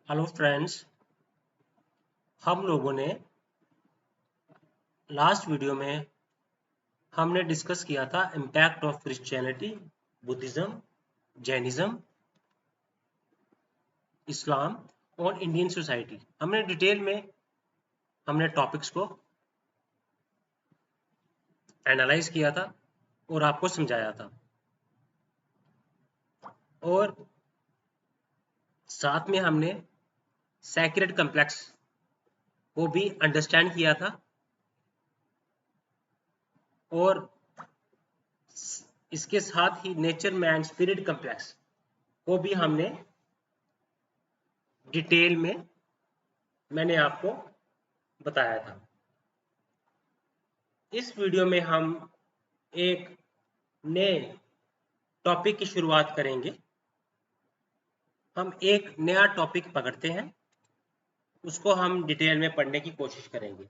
Hello friends. हम लोगों ने लास्ट वीडियो में हमने डिस्कस किया था impact of Christianity, Buddhism, Jainism, Islam और इंडियन सोसाइटी। हमने डिटेल में हमने टॉपिक्स को एनालाइज किया था और आपको समझाया था, और साथ में हमने सैक्रेड कम्प्लेक्स को भी अंडरस्टैंड किया था, और इसके साथ ही नेचर मैन स्पिरिट कम्प्लेक्स को भी हमने डिटेल में मैंने आपको बताया था। इस वीडियो में हम एक नए टॉपिक की शुरुआत करेंगे। हम एक नया टॉपिक पकड़ते हैं, उसको हम डिटेल में पढ़ने की कोशिश करेंगे।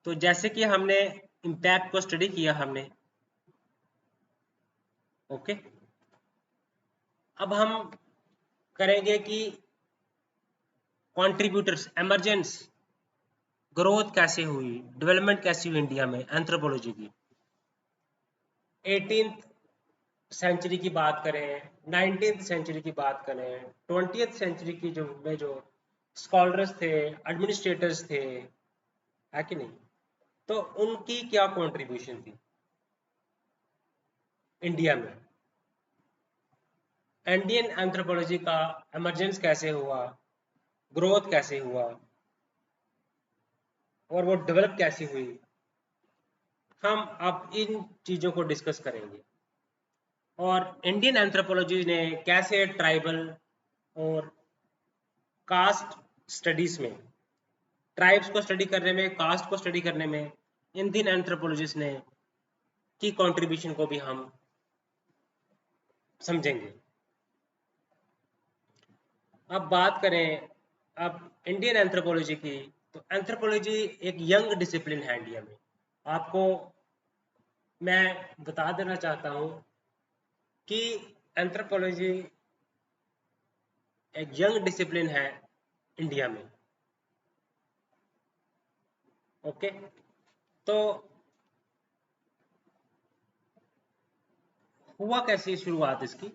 तो जैसे कि हमने इम्पैक्ट को स्टडी किया हमने, ओके। अब हम करेंगे कि कंट्रीब्यूटर्स, एमर्जेंस, ग्रोथ कैसे हुई, डेवलपमेंट कैसी हुई इंडिया में एंथ्रोपोलॉजी की। 18th सेंचुरी की बात करें, 19th सेंचुरी की बात करें, 20th सेंचुरी की जो स्कॉलर्स थे, एडमिनिस्ट्रेटर्स थे, है कि नहीं, तो उनकी क्या कंट्रीब्यूशन थी इंडिया में। इंडियन एंथ्रोपोलॉजी का एमर्जेंस कैसे हुआ, ग्रोथ कैसे हुआ, और वो डेवलप कैसे हुई, हम अब इन चीज़ों को डिस्कस करेंगे। और इंडियन एंथ्रोपोलॉजी ने कैसे ट्राइबल और कास्ट स्टडीज में, ट्राइब्स को स्टडी करने में, कास्ट को स्टडी करने में इंडियन एंथ्रोपोलॉजिस्ट ने की कंट्रीब्यूशन को भी हम समझेंगे। अब बात करें अब इंडियन एंथ्रोपोलॉजी की, तो एंथ्रोपोलॉजी एक यंग डिसिप्लिन है इंडिया में। आपको मैं बता देना चाहता हूँ कि एंथ्रोपोलॉजी एक यंग डिसिप्लिन है इंडिया में, ओके। तो हुआ कैसी शुरुआत इसकी,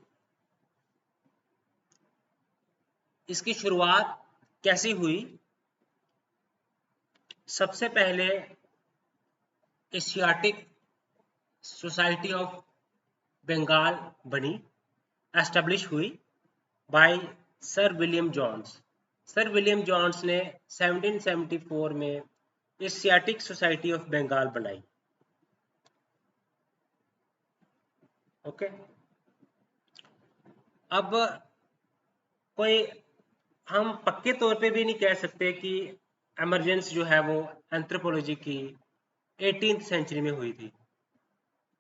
इसकी शुरुआत कैसी हुई। सबसे पहले एशियाटिक सोसाइटी ऑफ बंगाल बनी, एस्टेब्लिश हुई by sir William Jones. Sir William Jones ने 1774 में एशियाटिक सोसाइटी ऑफ बंगाल बनाई, ओके। अब कोई हम पक्के तौर पे भी नहीं कह सकते कि एमरजेंस जो है वो एंथ्रोपोलॉजी की 18th सेंचुरी में हुई थी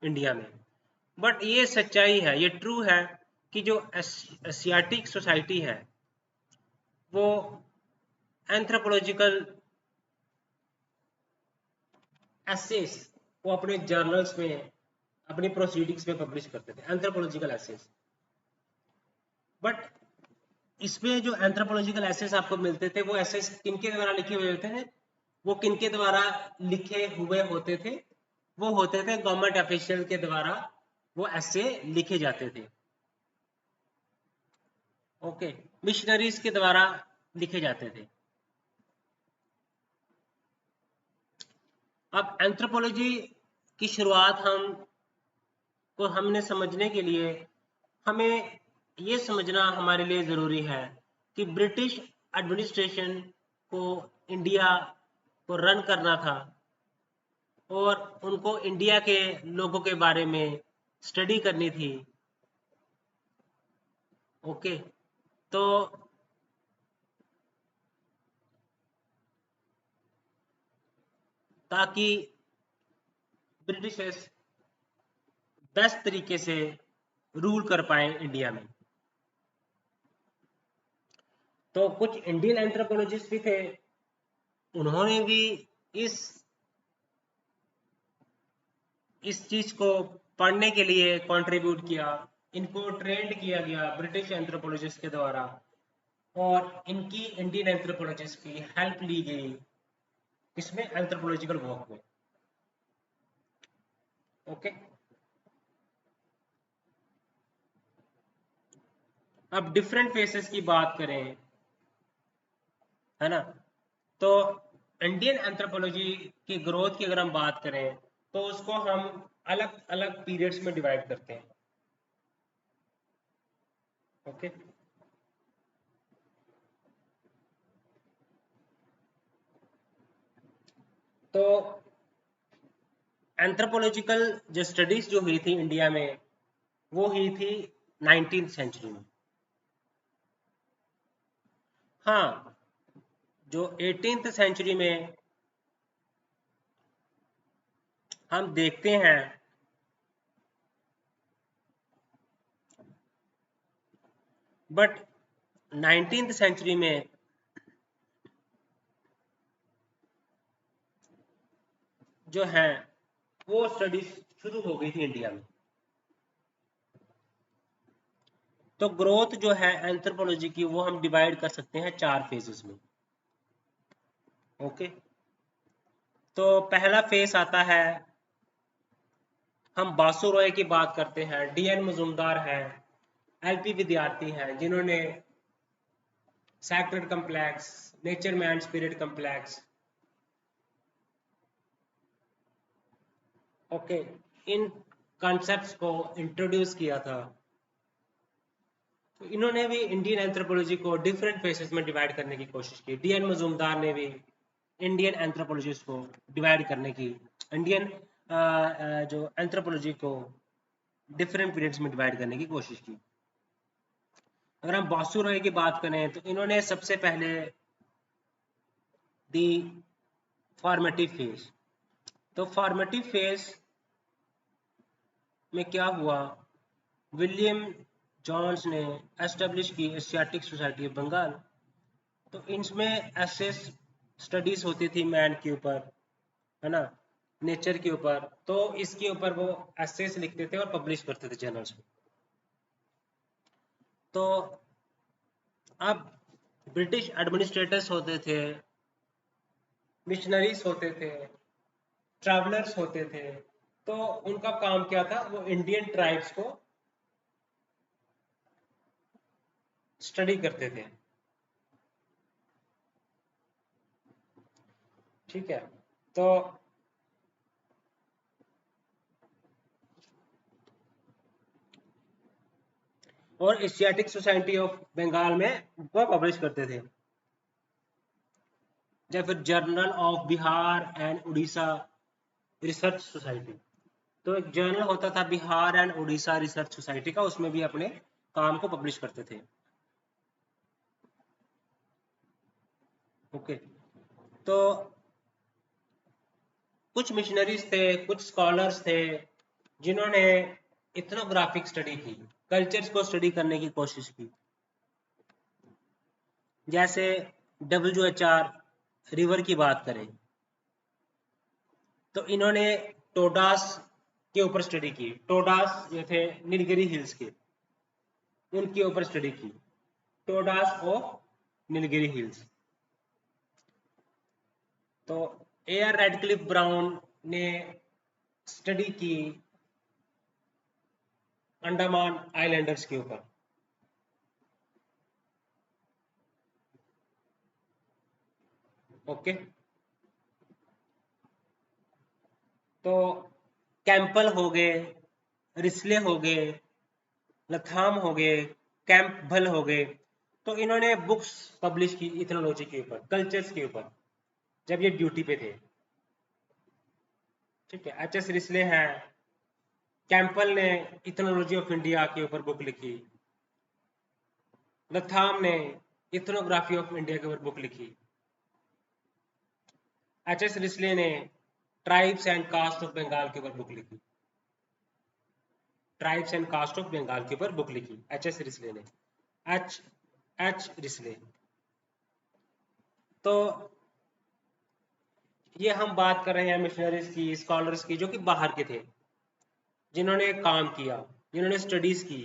इंडिया में, बट ये सच्चाई है, ये ट्रू है कि जो एशियाटिक सोसाइटी है वो एंथ्रोपोलॉजिकल एसेस वो अपने जर्नल्स में, अपनी प्रोसीडिंग्स में पब्लिश करते थे, एंथ्रोपोलॉजिकल एसेस। बट इसमें जो एंथ्रोपोलॉजिकल एसेस आपको मिलते थे, वो एसेस किनके द्वारा लिखे हुए होते थे, वो किनके द्वारा लिखे हुए होते थे, वो होते थे गवर्नमेंट ऑफिशियल के द्वारा वो ऐसे लिखे जाते थे, ओके। मिशनरीज के द्वारा लिखे जाते थे। अब एंथ्रोपोलॉजी की शुरुआत हमने समझने के लिए हमें ये समझना हमारे लिए ज़रूरी है कि ब्रिटिश एडमिनिस्ट्रेशन को इंडिया को रन करना था, और उनको इंडिया के लोगों के बारे में स्टडी करनी थी, ओके। तो ताकि ब्रिटिशर्स बेस्ट तरीके से रूल कर पाए इंडिया में, तो कुछ इंडियन एंथ्रोपोलॉजिस्ट भी थे, उन्होंने भी इस इस चीज को पढ़ने के लिए कंट्रीब्यूट किया, इनको ट्रेंड किया गया ब्रिटिश एंथ्रोपोलॉजिस्ट के द्वारा, और इनकी इंडियन एंथ्रोपोलॉजिस्ट की हेल्प ली गई इसमें एंथ्रोपोलॉजिकल वर्क में। ओके, अब डिफरेंट फेसेस की बात करें, है ना, तो इंडियन एंथ्रोपोलॉजी की ग्रोथ की अगर हम बात करें तो उसको हम अलग अलग पीरियड्स में डिवाइड करते हैं। ओके, तो एंथ्रोपोलॉजिकल जो स्टडीज जो हुई थी इंडिया में वो हुई थी 19th सेंचुरी में। हाँ, जो 18th सेंचुरी में हम देखते हैं बट 19th सेंचुरी में जो है वो स्टडीज शुरू हो गई थी इंडिया में। तो ग्रोथ जो है एंथ्रोपोलॉजी की वो हम डिवाइड कर सकते हैं 4 फेजेस में। ओके, तो पहला फेज आता है, हम बासु रॉय की बात करते हैं, डीएन मजूमदार है, एलपी विद्यार्थी हैं जिन्होंने sacred complex, nature man spirit complex, okay, इन कॉन्सेप्ट्स को इंट्रोड्यूस किया था। तो इन्होंने भी इंडियन एंथ्रोपोलॉजी को डिफरेंट फेसेस में डिवाइड करने की कोशिश की। डीएन मजूमदार ने भी इंडियन एंथ्रोपोलॉजिस्ट को डिवाइड करने की, इंडियन जो एंथ्रोपोलॉजी को डिफरेंट पीरियड्स में डिवाइड करने की कोशिश की। अगर हम बासु रॉय की बात करें तो इन्होंने सबसे पहले दी फॉर्मेटिव फेज। तो फॉर्मेटिव फेज में क्या हुआ, विलियम जॉन्स ने एस्टेब्लिश की एशियाटिक सोसाइटी ऑफ बंगाल। तो इसमें ऐसे स्टडीज होती थी मैन के ऊपर, है ना, नेचर के ऊपर, तो इसके ऊपर वो एसेस लिखते थे और पब्लिश करते थे जर्नल्स में। तो अब ब्रिटिश एडमिनिस्ट्रेटर्स होते थे, मिशनरीज होते थे, ट्रैवलर्स होते थे, तो उनका काम क्या था, वो इंडियन ट्राइब्स को स्टडी करते थे। ठीक है, तो और एशियाटिक सोसाइटी ऑफ बंगाल में वो पब्लिश करते थे, या फिर journal of Bihar and Orissa research society. तो एक जर्नल होता था Bihar and Orissa research society का, उसमें भी अपने काम को पब्लिश करते थे। ओके, तो कुछ मिशनरीज थे, कुछ स्कॉलर्स थे जिन्होंने इथनोग्राफिक स्टडी की, कल्चर्स को स्टडी करने की कोशिश की। जैसे WHR रिवर की बात करें तो इन्होंने टोडास के ऊपर स्टडी की। टोडास ये थे नीलगिरी हिल्स के, उनके ऊपर स्टडी की, टोडास ऑफ नीलगिरी हिल्स। तो A.R. रेडक्लिफ ब्राउन ने स्टडी की अंडमान आइलैंडर्स के ऊपर। ओके, तो कैंपल हो गए, रिस्ले हो गए, लथाम हो गए, कैंपबल हो गए, तो इन्होंने बुक्स पब्लिश की इथनोलॉजी के ऊपर, कल्चर्स के ऊपर, जब ये ड्यूटी पे थे। ठीक है, HS रिस्ले हैं, कैंपल ने इथनोलॉजी ऑफ इंडिया के ऊपर बुक लिखी, लथाम ने इथनोग्राफी ऑफ इंडिया के ऊपर बुक लिखी, HS रिस्ले ने tribes and caste of Bengal के ऊपर बुक लिखी, tribes and caste of Bengal के ऊपर बुक लिखी HS रिस्ले ने, एच रिस्ले। तो ये हम बात कर रहे हैं मिशनरीज की, स्कॉलर्स की, जो कि बाहर के थे जिन्होंने काम किया। इन्होंने स्टडीज की,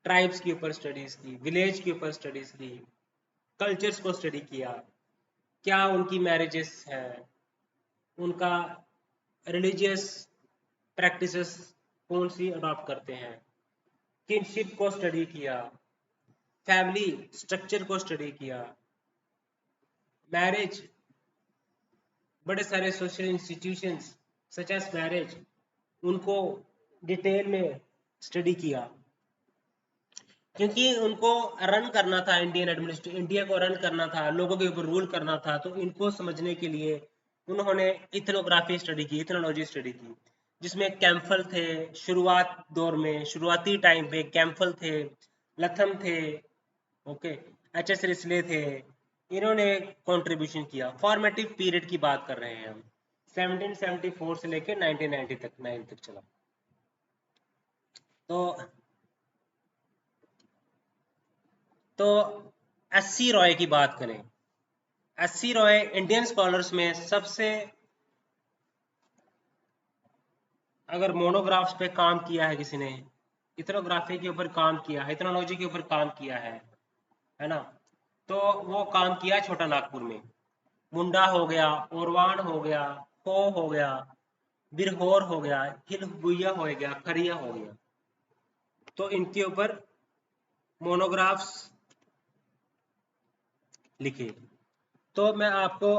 ट्राइब्स के ऊपर स्टडीज की, विलेज के ऊपर स्टडीज की, कल्चर्स को स्टडी किया, क्या उनकी मैरिजेस है, उनका रिलीजियस प्रैक्टिसेस कौन सी अडॉप्ट करते हैं, किनशिप को स्टडी किया, फैमिली स्ट्रक्चर को स्टडी किया, मैरिज, बड़े सारे social institutions such as marriage, उनको डिटेल में स्टडी किया, क्योंकि उनको रन करना था, इंडिया को रन करना था, लोगों के ऊपर रूल करना था, तो इनको समझने के लिए उन्होंने इथनोग्राफी स्टडी की, इथनोलॉजी स्टडी की, जिसमें कैम्फल थे, शुरुआत दौर में, शुरुआती टाइम पे कैम्फल थे, लथम थे, ओके, एच.एस. रिस्ले थे, इन्होंने कंट्रीब्यूशन किया। फॉर्मेटिव पीरियड की बात कर रहे हैं हम, 1774 से लेकर 1990 तक 9 तक चला। तो एस.सी. रॉय की बात करें, एस.सी. रॉय इंडियन स्कॉलर्स में सबसे, अगर मोनोग्राफ्स पे काम किया है किसी ने, इथनोग्राफी के ऊपर काम किया है, इथनोलॉजी के ऊपर काम किया है ना, तो वो काम किया छोटा नागपुर में। मुंडा हो गया, ओरवान हो गया, हो गया, बिरहोर हो गया, हिलगुइया हो गया, खरिया हो गया, तो इनके ऊपर मोनोग्राफ्स लिखे। तो मैं आपको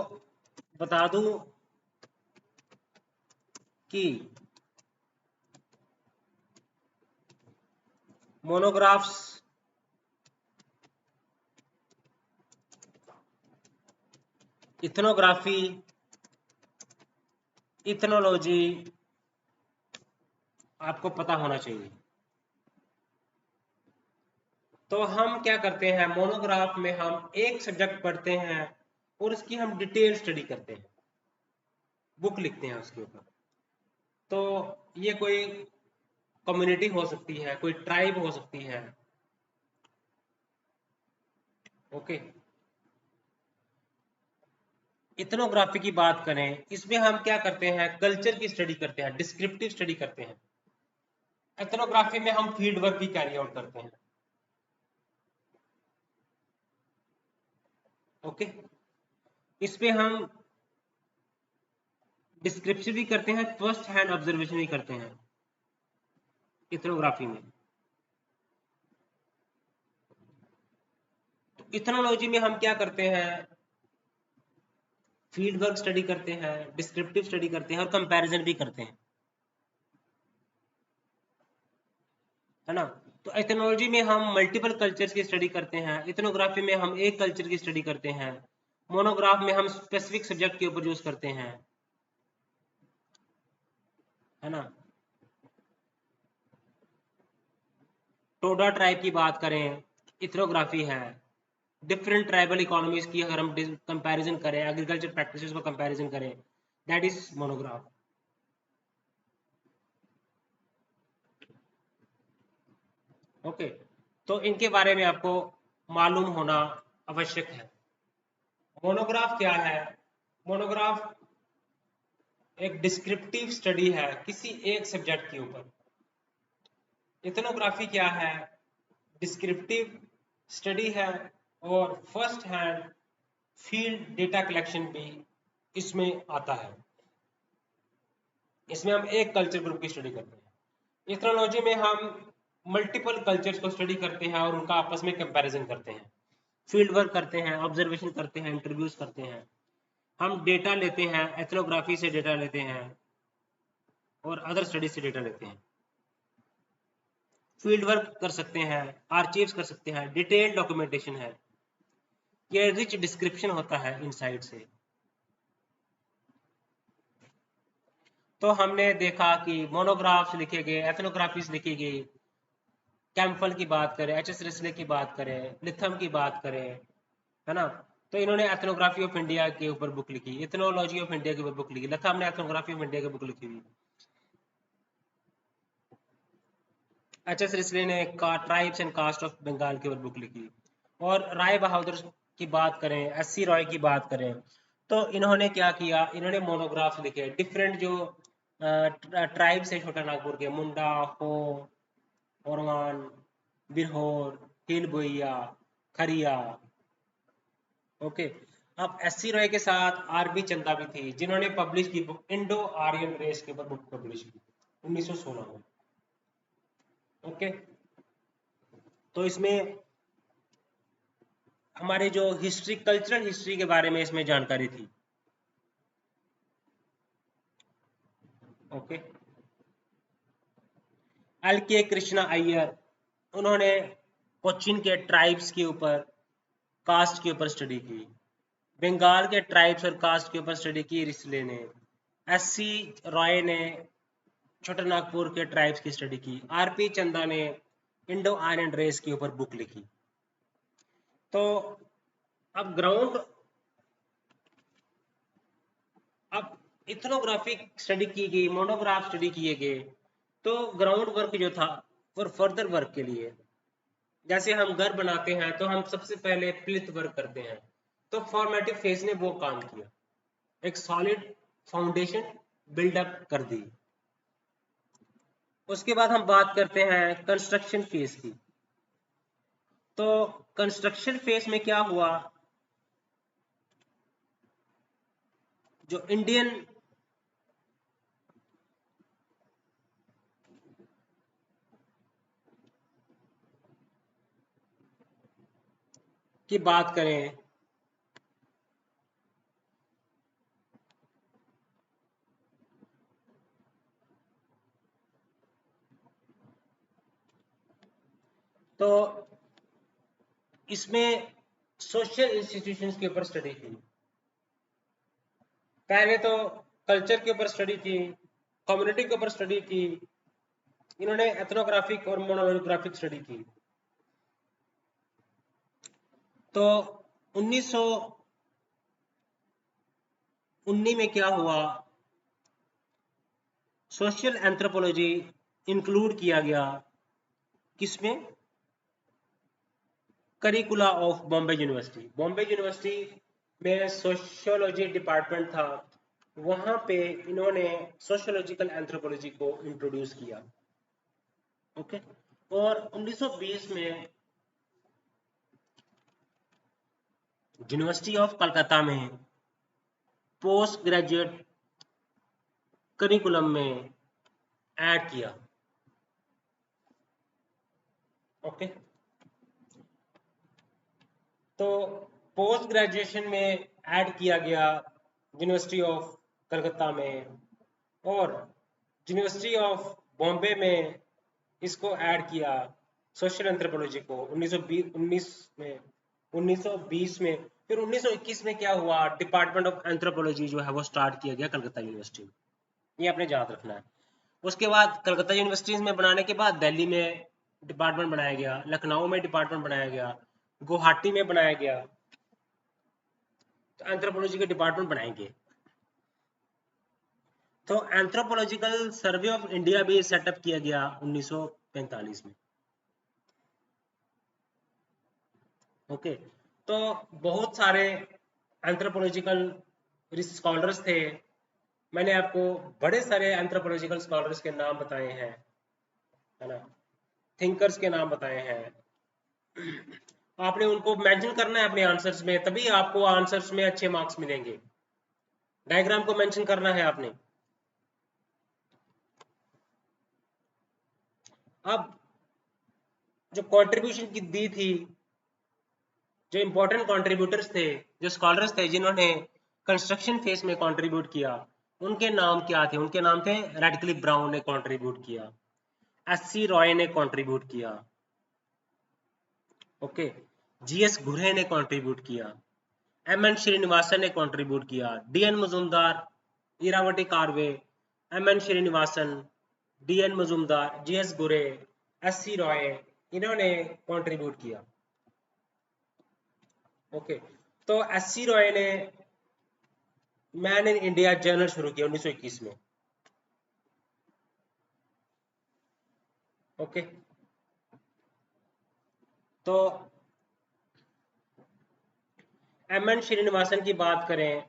बता दूं कि मोनोग्राफ्स इथनोग्राफी, इथनोलॉजी आपको पता होना चाहिए। तो हम क्या करते हैं, मोनोग्राफ में हम एक सब्जेक्ट पढ़ते हैं और उसकी हम डिटेल स्टडी करते हैं, बुक लिखते हैं उसके ऊपर। तो ये कोई कम्युनिटी हो सकती है, कोई ट्राइब हो सकती है, ओके। इथनोग्राफी की बात करें, इसमें हम क्या करते हैं, कल्चर की स्टडी करते हैं, डिस्क्रिप्टिव स्टडी करते हैं। इथनोग्राफी में हम फील्ड वर्क भी कैरी आउट करते हैं, ओके। इसमें हम डिस्क्रिप्शन भी करते हैं, फर्स्ट हैंड ऑब्जर्वेशन भी करते हैं इथनोग्राफी में। तो इथनोलॉजी में हम क्या करते हैं, फील्ड वर्क स्टडी करते हैं, डिस्क्रिप्टिव स्टडी करते हैं और कंपैरिजन भी करते हैं, है ना। तो इथनोलॉजी में हम मल्टीपल कल्चर्स की स्टडी करते हैं, इथनोग्राफी में हम एक कल्चर की स्टडी करते हैं, मोनोग्राफ में हम स्पेसिफिक सब्जेक्ट के ऊपर यूज करते हैं, है ना। टोडा ट्राइब की बात करें, इथनोग्राफी है। डिफरेंट ट्राइबल इकोनॉमीज की अगर हम कंपैरिजन करें, एग्रीकल्चर प्रैक्टिसेस को कंपैरिजन करें, दैट इज मोनोग्राफ, ओके। तो इनके बारे में आपको मालूम होना आवश्यक है। मोनोग्राफ क्या है, मोनोग्राफ एक डिस्क्रिप्टिव स्टडी है किसी एक सब्जेक्ट के ऊपर। इथनोग्राफी क्या है, डिस्क्रिप्टिव स्टडी है और first hand field data collection भी इसमें आता है। इसमें हम एक कल्चर ग्रुप की स्टडी करते हैं। इथनोलॉजी में हम मल्टीपल कल्चर्स को स्टडी करते हैं और उनका आपस में कंपैरिजन करते हैं, फील्ड वर्क करते हैं, ऑब्जर्वेशन करते हैं, इंटरव्यूज करते हैं, हम डेटा लेते हैं, एथनोग्राफी से डेटा लेते हैं और अदर स्टडीज से डेटा लेते हैं, फील्ड वर्क कर सकते हैं, आर्चीव्स कर सकते हैं, डिटेल डॉक्यूमेंटेशन है, ये रिच डिस्क्रिप्शन होता है इनसाइड से। तो हमने देखा कि मोनोग्राफ्स लिखे गए, एथनोग्राफीज लिखी गई, कैम्फल की बात करें, एच.एस. रिस्ले की बात करें, लिथम की बात करें, है ना। तो इन्होंने एथनोग्राफी ऑफ इंडिया के ऊपर बुक लिखी, इथनोलॉजी ऑफ इंडिया के ऊपर बुक लिखी, लिथम ने एथनोग्राफी ऑफ इंडिया की बुक लिखी हुई, एच.एस. रिस्ले ने tribes and caste of Bengal के ऊपर बुक लिखी। और राय बहादुर की बात करें, एस.सी. रॉय की बात करें, तो इन्होंने क्या किया, इन्होंने मोनोग्राफ्स लिखे, डिफरेंट जो ट्राइब्स है छोटा नागपुर के, मुंडा, हो, ओरवान, बिरहोर, हिल बोइया, खरिया। ओके। अब एस.सी. रॉय के साथ आर.बी. चंदा भी थी, जिन्होंने पब्लिश की बुक इंडो आर्यन रेस के ऊपर बुक पब्लिश की 1916 में। ओके। तो इसमें हमारे जो हिस्ट्री, कल्चरल हिस्ट्री के बारे में इसमें जानकारी थी। ओके। एल.के. कृष्णा अय्यर, उन्होंने कोचिन के ट्राइब्स के ऊपर, कास्ट के ऊपर स्टडी की। बंगाल के ट्राइब्स और कास्ट के ऊपर स्टडी की रिसले ने। एस.सी. रॉय ने छोटानागपुर के ट्राइब्स की स्टडी की। आर.पी. चंदा ने इंडो आर्यन रेस के ऊपर बुक लिखी। तो अब ग्राउंड, अब इथनोग्राफिक स्टडी की गई, मोनोग्राफ स्टडी किए गए, तो ग्राउंड वर्क जो था और फर्दर वर्क के लिए, जैसे हम घर बनाते हैं तो हम सबसे पहले प्लिथ वर्क करते हैं, तो फॉर्मेटिव फेज ने वो काम किया, एक सॉलिड फाउंडेशन बिल्डअप कर दी। उसके बाद हम बात करते हैं कंस्ट्रक्शन फेज की। तो कंस्ट्रक्शन फेज में क्या हुआ, जो इंडियन की बात करें, तो इसमें सोशल इंस्टीट्यूशंस के ऊपर स्टडी की। पहले तो कल्चर के ऊपर स्टडी की, कम्युनिटी के ऊपर स्टडी की, इन्होंने एथनोग्राफिक और मोनोग्राफिक स्टडी की। तो 1919 में क्या हुआ, सोशल एंथ्रोपोलॉजी इंक्लूड किया गया, किसमें, करिकुला of Bombay university. Bombay university में सोशियोलॉजी डिपार्टमेंट था, वहां पे इन्होंने सोशियोलॉजिकल एंथ्रोपोलॉजी को इंट्रोड्यूस किया। ओके। और 1920 में यूनिवर्सिटी ऑफ कलकत्ता में पोस्ट ग्रेजुएट करिकुलम में ऐड किया। ओके। तो पोस्ट ग्रेजुएशन में ऐड किया गया यूनिवर्सिटी ऑफ कलकत्ता में, और यूनिवर्सिटी ऑफ बॉम्बे में इसको ऐड किया सोशल एंथ्रोपोलॉजी को 1920 में। फिर 1921 में क्या हुआ, डिपार्टमेंट ऑफ एंथ्रोपोलॉजी जो है वो स्टार्ट किया गया कलकत्ता यूनिवर्सिटी में, ये आपने याद रखना है। उसके बाद कलकत्ता यूनिवर्सिटी में बनाने के बाद दिल्ली में डिपार्टमेंट बनाया गया, लखनऊ में डिपार्टमेंट बनाया गया, गुवाहाटी में बनाया गया, तो एंथ्रोपोलॉजी के डिपार्टमेंट बनाएंगे। तो एंथ्रोपोलॉजिकल सर्वे ऑफ इंडिया भी सेटअप किया गया 1945 में। ओके। तो बहुत सारे एंथ्रोपोलॉजिकल स्कॉलर्स थे, मैंने आपको बड़े सारे एंथ्रोपोलॉजिकल स्कॉलर्स के नाम बताए हैं, है ना, थिंकर्स के नाम बताए हैं। आपने उनको मेंशन करना है अपने आंसर्स में, तभी आपको आंसर्स में अच्छे मार्क्स मिलेंगे। डायग्राम को मेंशन करना है आपने। अब जो कंट्रीब्यूशन की दी थी, जो इंपॉर्टेंट कंट्रीब्यूटर्स थे, जो स्कॉलर्स थे जिन्होंने कंस्ट्रक्शन फेज में कंट्रीब्यूट किया, उनके नाम क्या थे, उनके नाम थे रेडक्लिफ ब्राउन ने कंट्रीब्यूट किया, एस.सी. रॉय ने कंट्रीब्यूट किया, ओके, जी.एस. घुरे ने कंट्रीब्यूट किया, एम.एन. श्रीनिवासन ने कंट्रीब्यूट किया, D N. Majumdar, Irawati Karve, M N. Srinivasan, D N. Majumdar, G S. Ghurye, S C. Roy, इन्होंने कंट्रीब्यूट किया। ओके। तो एस.सी. रॉय ने मैन इन इंडिया जर्नल शुरू किया 1921 में। ओके। तो एम.एन. श्रीनिवासन की बात करें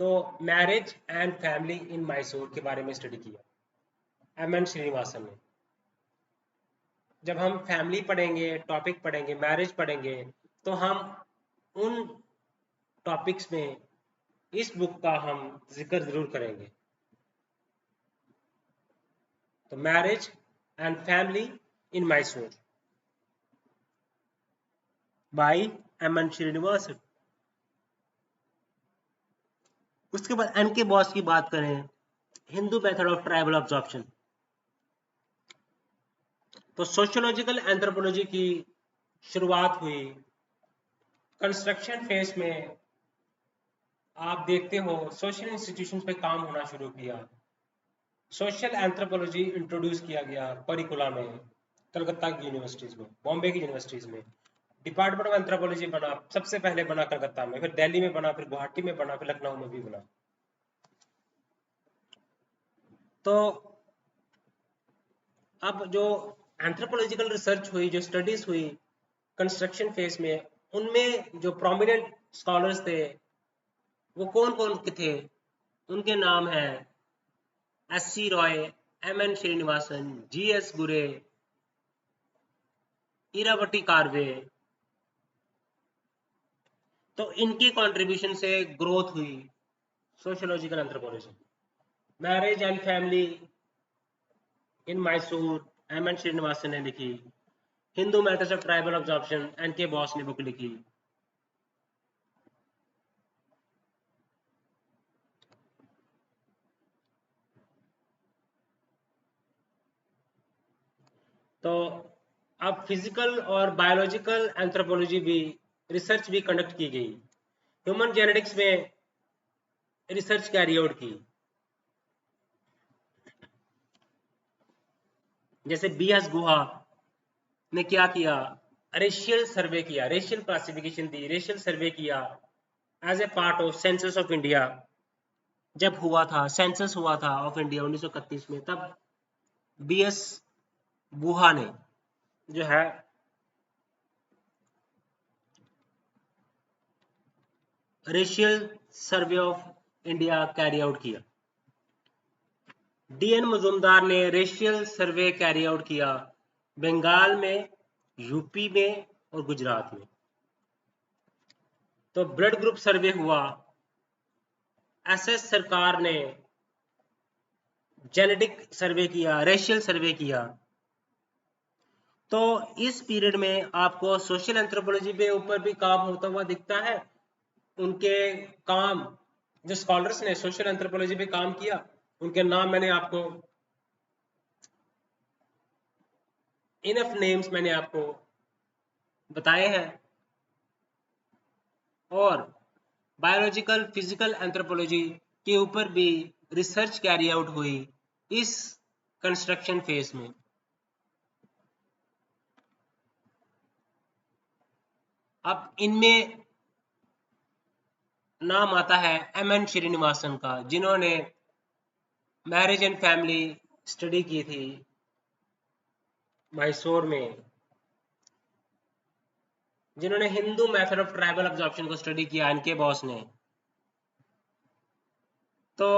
तो marriage and family in Mysore के बारे में स्टडी किया। एम एन श्रीनिवासन ने। जब हम फैमिली पढ़ेंगे, टॉपिक पढ़ेंगे, मैरिज पढ़ेंगे, तो हम उन टॉपिक्स में इस बुक का हम जिक्र जरूर करेंगे। तो marriage and family in Mysore by M N Srinivasan. उसके बाद एन के बॉस की बात करें, Hindu method of tribal absorption. तो सोशियोलॉजिकल एंथ्रोपोलॉजी की शुरुआत हुई कंस्ट्रक्शन फेज में। आप देखते हो सोशल इंस्टीट्यूशंस पे काम होना शुरू किया। सोशल एंथ्रोपोलॉजी इंट्रोड्यूस किया गया करिकुलम में, कलकत्ता की यूनिवर्सिटीज में, बॉम्बे की यूनिवर्सिटीज में। डिपार्टमेंट ऑफ एंथ्रोपोलॉजी बना, सबसे पहले बना कलकत्ता में, फिर दिल्ली में बना, फिर गुवाहाटी में बना, फिर लखनऊ में भी बना। तो अब जो एंथ्रोपोलॉजिकल रिसर्च हुई, जो स्टडीज हुई कंस्ट्रक्शन फेज में, उनमें जो प्रोमिनेंट स्कॉलर्स थे वो कौन कौन के थे? उनके नाम है S C Roy, M N Srinivasan, G S Ghurye, Irawati Karve. तो इनके कंट्रीब्यूशन से ग्रोथ हुई sociological anthropology. Marriage and family in Mysore M N Srinivasan ने लिखी। Hindu methods of tribal absorption N K Bose ने बुक लिखी। तो अब फिजिकल और बायोलॉजिकल एंथ्रोपोलॉजी भी रिसर्च भी कंडक्ट की गई। ह्यूमन जेनेटिक्स में रिसर्च कैरी आउट की। जैसे बी एस गुहा ने क्या किया, रेशियल सर्वे किया, रेशियल क्लासिफिकेशन दी, रेशियल सर्वे किया as a part of census of India. जब हुआ था सेंसस हुआ था ऑफ इंडिया 1931 में, तब बी एस गुहा ने जो है racial survey of India carry out किया। डी एन मजूमदार ने रेशियल सर्वे कैरी आउट किया बंगाल में, यूपी में और गुजरात में। तो ब्लड ग्रुप सर्वे हुआ। एसएस सरकार ने जेनेटिक सर्वे किया, रेशियल सर्वे किया। तो इस पीरियड में आपको सोशल एंथ्रोपोलॉजी के ऊपर भी काम होता हुआ दिखता है। उनके काम, जो स्कॉलर्स ने सोशल एंथ्रोपोलॉजी पे काम किया, उनके नाम मैंने आपको, इनफ नेम्स मैंने आपको बताए हैं। और बायोलॉजिकल फिजिकल एंथ्रोपोलॉजी के ऊपर भी रिसर्च कैरी आउट हुई इस कंस्ट्रक्शन फेज में। अब इनमें नाम आता है एम एन श्रीनिवासन का, जिन्होंने मैरिज एंड फैमिली स्टडी की थी मैसूर में, जिन्होंने Hindu method of tribal absorption को स्टडी किया इनके बॉस ने। तो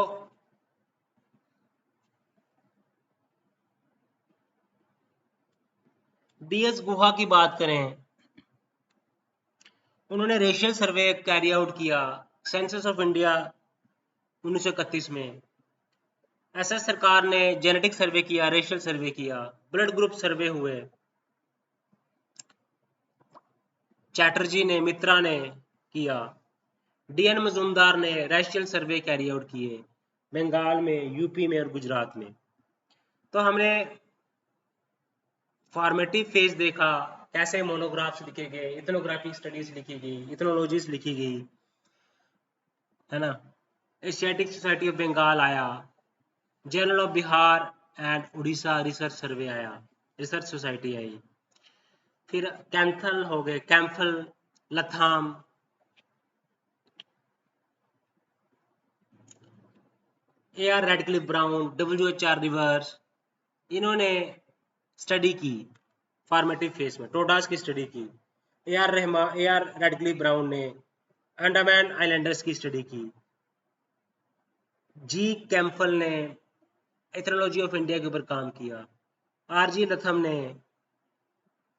बी एस गुहा की बात करें, उन्होंने रेशियल सर्वे कैरी आउट किया सेंसस ऑफ इंडिया 1931 में। एसएस सरकार ने जेनेटिक सर्वे किया, रेशियल सर्वे किया, ब्लड ग्रुप सर्वे हुए। चैटर्जी ने, मित्रा ने किया। डीएन मजूमदार ने रेशियल सर्वे कैरी आउट किए बंगाल में, यूपी में और गुजरात में। तो हमने फॉर्मेटिव फेज देखा, कैसे मोनोग्राफ्स लिखे गए, इथनोग्राफिक स्टडीज लिखी गई, इथनोलॉजीज लिखी गई, है ना। एशियाटिक सोसाइटी ऑफ बंगाल आया, journal of Bihar and Orissa research survey आया, रिसर्च सोसाइटी आई। फिर कैंथल हो गए, Campbell, Latham, A R Radcliffe Brown, WHR Rivers, इन्होंने स्टडी की फॉर्मेटिव फेज में, टोडास की स्टडी की। ए आर रेडक्लिफ ब्राउन ने अंडमान आइलैंडर्स की स्टडी की। जी कैम्फल ने इथनोलॉजी ऑफ इंडिया के ऊपर काम किया। आरजी लथम ने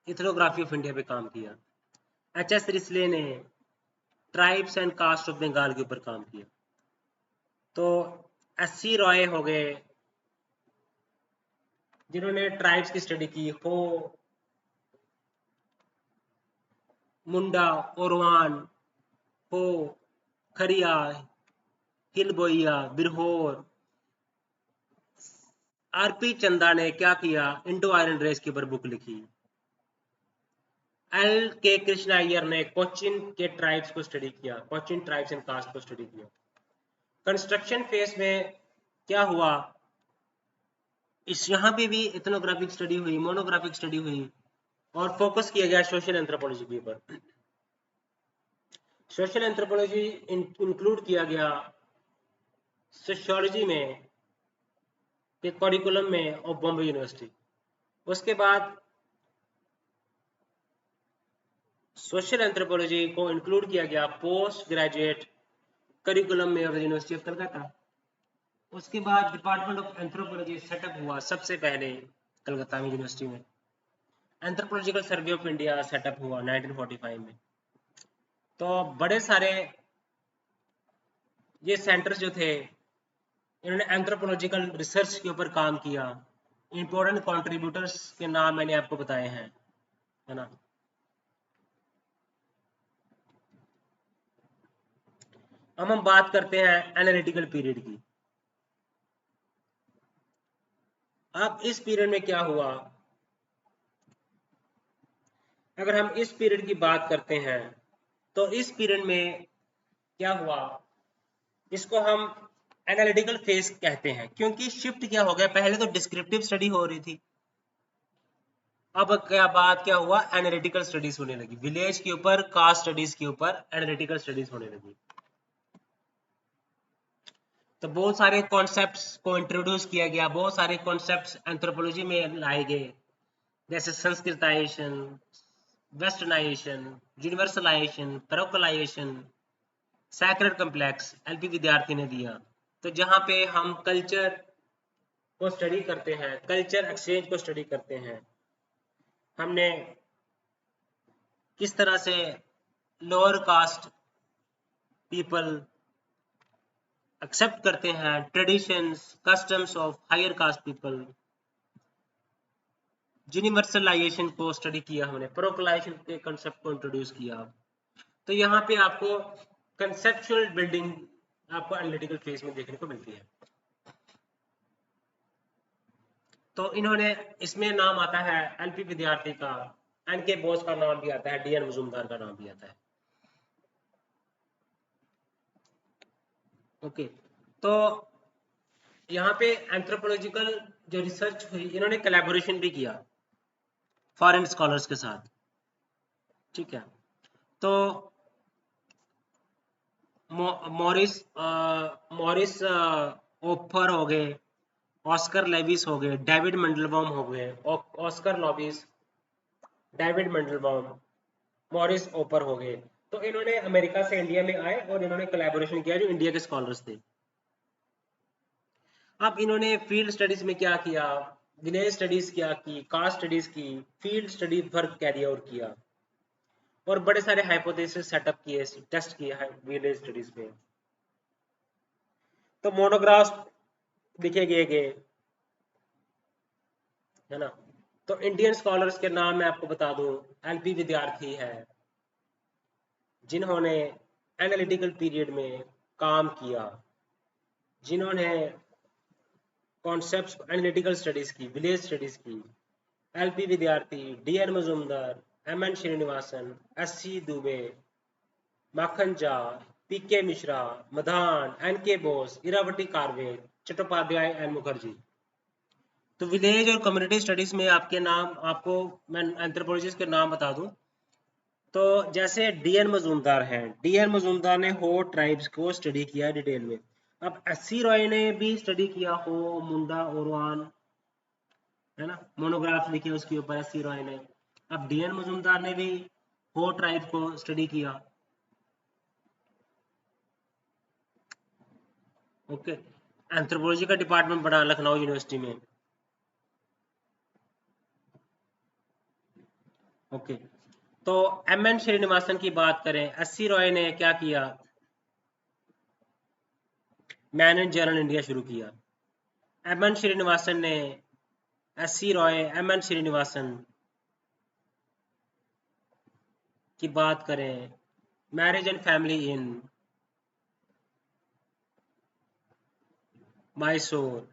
इथनोग्राफी ऑफ इंडिया पे काम किया। एच.एस. रिस्ले ने tribes and caste of Bengal के ऊपर काम किया। तो एस.सी. रॉय हो गए जिन्होंने ट्राइब्स की स्टडी की। हो, मुंडा, ओरवान, हो, खरिया, हिलबोइया, बिरहोर। आरपी चंदा ने क्या किया, इंडो आयरन रेस के ऊपर बुक लिखी। एल के कृष्णा अय्यर ने कोचिन के ट्राइब्स को स्टडी किया, कोचिन ट्राइब्स एंड कास्ट को स्टडी किया। कंस्ट्रक्शन फेज में क्या हुआ, इस यहाँ पे भी इथनोग्राफिक स्टडी हुई, मोनोग्राफिक स्टडी हुई और फोकस किया गया सोशल एंथ्रोपोलॉजी के ऊपर। सोशल एंथ्रोपोलॉजी इंक्लूड किया गया सोशियोलॉजी में के करिकुलम में ऑफ बॉम्बे यूनिवर्सिटी। उसके बाद सोशल एंथ्रोपोलॉजी को इंक्लूड किया गया पोस्ट ग्रेजुएट करिकुलम में ऑफ यूनिवर्सिटी ऑफ कलकत्ता। उसके बाद डिपार्टमेंट ऑफ एंथ्रोपोलॉजी सेटअप हुआ सबसे पहले कलकत्ता में यूनिवर्सिटी में। Anthropological survey of India setup हुआ 1945 में। तो बड़े सारे ये सेंटर्स जो थे इन्होंने एंथ्रोपोलॉजिकल रिसर्च के ऊपर काम किया। इंपॉर्टेंट कंट्रीब्यूटर्स के नाम मैंने आपको बताए हैं, है ना। अब हम बात करते हैं एनालिटिकल पीरियड की। अब इस पीरियड में क्या हुआ, अगर हम इस पीरियड की बात करते हैं तो इस पीरियड में क्या हुआ, इसको हम एनालिटिकल फेज कहते हैं। क्योंकि शिफ्ट क्या हो गया, पहले तो डिस्क्रिप्टिव स्टडी हो रही थी, अब क्या हुआ, एनालिटिकल स्टडीज होने लगी। विलेज के ऊपर, कास्ट स्टडीज के ऊपर एनालिटिकल स्टडीज होने लगी। तो बहुत सारे कॉन्सेप्ट्स को इंट्रोड्यूस किया गया, बहुत सारे कॉन्सेप्ट्स एंथ्रोपोलॉजी में लाए गए, जैसे Sanskritisation, westernisation, universalisation, parochialisation, sacred complex LP Vidyarthi ने दिया। तो जहाँ पे हम कल्चर को स्टडी करते हैं, कल्चर एक्सचेंज को स्टडी करते हैं, हमने किस तरह से लोअर कास्ट पीपल एक्सेप्ट करते हैं traditions, customs of higher caste people, universalization को स्टडी किया हमने, पैरोकलाइजेशन के कंसेप्ट को इंट्रोड्यूस किया। तो यहाँ पे आपको कंसेप्चुअल बिल्डिंग आपको एनालिटिकल फेज में देखने को मिलती है। तो इन्होंने, इसमें नाम आता है एलपी विद्यार्थी का, एनके बोस का नाम भी आता है, डीएन मजूमदार का नाम भी आता है। ओके, तो यहाँ पे एंथ्रोपोलॉजिकल जो रिसर्च हुई, इन्होंने कोलैबोरेशन भी किया फॉरेन स्कॉलर्स के साथ, ठीक है। तो मॉरिस ओफर हो गए, ऑस्कर लेविस हो गए, डेविड मंडलबाउम हो गए, ऑस्कर लॉबिस, डेविड मंडलबाउम, मॉरिस ओपर हो गए। तो इन्होंने अमेरिका से इंडिया में आए और इन्होंने कोलैबोरेशन किया जो इंडिया के स्कॉलर्स थे। अब इन्होंने फील्ड स्टडीज में क्या किया, विलेज स्टडीज क्या की, कास्ट स्टडीज की, field study work carry out किया और बड़े सारे हाइपोथेसिस सेटअप किए, टेस्ट किए विलेज स्टडीज में। तो मोनोग्राफ्स लिखे गए, है ना। तो इंडियन स्कॉलर्स के नाम मैं आपको बता दूं, एलपी विद्यार्थी है जिन्होंने एनालिटिकल पीरियड में काम किया, जिन्होंने कॉन्सेप्ट्स एनालिटिकल स्टडीज की, विलेज स्टडीज की, LP Vidyarthi, DN Majumdar, MN Srinivasan, SC Dube, Makhan Jha, PK Mishra, Madan, NK Bose, Irawati Karve, Chattopadhyay and Mukherjee. तो विलेज और कम्युनिटी स्टडीज में आपके नाम, आपको मैं एंथ्रोपोलॉजिस्ट के नाम बता दूं तो जैसे डीएन मजूमदार हैं, डीएन मजूमदार ने हो ट्राइब्स को स्टडी किया है डिटेल में। अब एससी रॉय ने भी स्टडी किया हो, मुंडा, ओरवान, है ना, मोनोग्राफ लिखे उसके ऊपर एससी रॉय ने। अब डीएन मजूमदार ने भी हो ट्राइब को स्टडी किया। ओके, एंथ्रोपोलॉजी का डिपार्टमेंट बना लखनऊ यूनिवर्सिटी में। ओके, तो एम.एन. श्रीनिवासन की बात करें, एस.सी. रॉय ने क्या किया? मैन एंड जर्नल इंडिया शुरू किया। एम.एन. श्रीनिवासन ने, एस.सी. रॉय, एम.एन. श्रीनिवासन की बात करें, marriage and family in Mysore,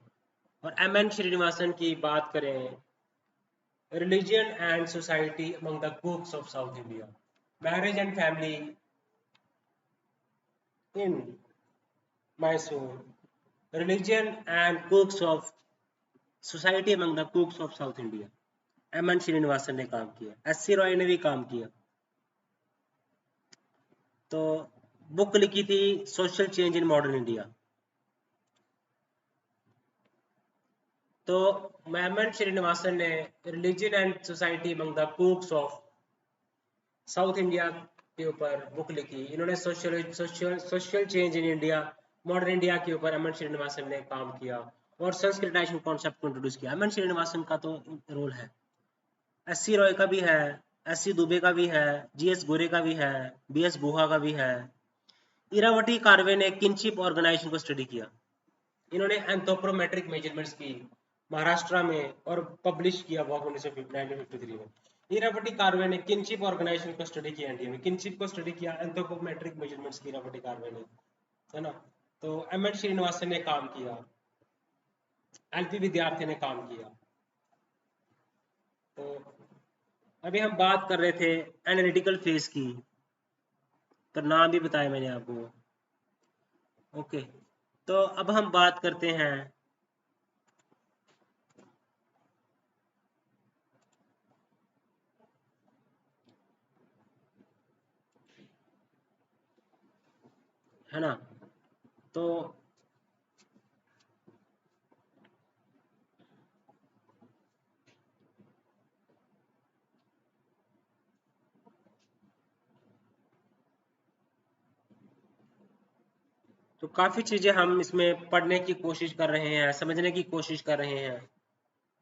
और एम.एन. श्रीनिवासन की बात करें, religion and society among the Coorgs of South India, marriage and family in Mysore, religion and कुक्स of society among the Coorgs of South India. M.N.. Srinivasan ने काम किया, एस.सी. रॉय ने भी काम किया। तो बुक लिखी थी social change in modern India. तो एम.एन. श्रीनिवासन ने religion and society among the Coorgs of South India के ऊपर बुक लिखी। इन्होंने social change in India, modern India के ऊपर एम.एन. श्रीनिवासन ने काम किया और संस्कृताइजेशन कॉन्सेप्ट को इंट्रोड्यूस किया। एम.एन. श्रीनिवासन का तो रोल है, एस.सी. रॉय का भी है, एस.सी. दुबे का भी है, जी.एस. गोरे का भी है, बी.एस. गुहा का भी है। इरावटी कार्वे ने किनशिप ऑर्गेनाइजेशन को स्टडी किया। इन्होंने एंथ्रोपोमेट्रिक मेजरमेंट्स की महाराष्ट्र में और पब्लिश किया वर्क 1953 में। इरावटी कार्वे ने किनशिप ऑर्गेनाइजेशन को स्टडी किया इंडिया में, किनशिप को स्टडी किया एंथ्रोपोमेट्रिक मेजरमेंट्स की इरावटी कार्वे ने, है ना। तो एम.एन. श्रीनिवासन ने काम किया, एल.पी. विद्यार्थी ने काम किया। तो अभी हम बात कर रहे थे एनालिटिकल फेज की, तो नाम भी बताया मैंने आपको। ओके, तो अब हम बात करते हैं है ना, तो काफी चीजें हम इसमें पढ़ने की कोशिश कर रहे हैं, समझने की कोशिश कर रहे हैं।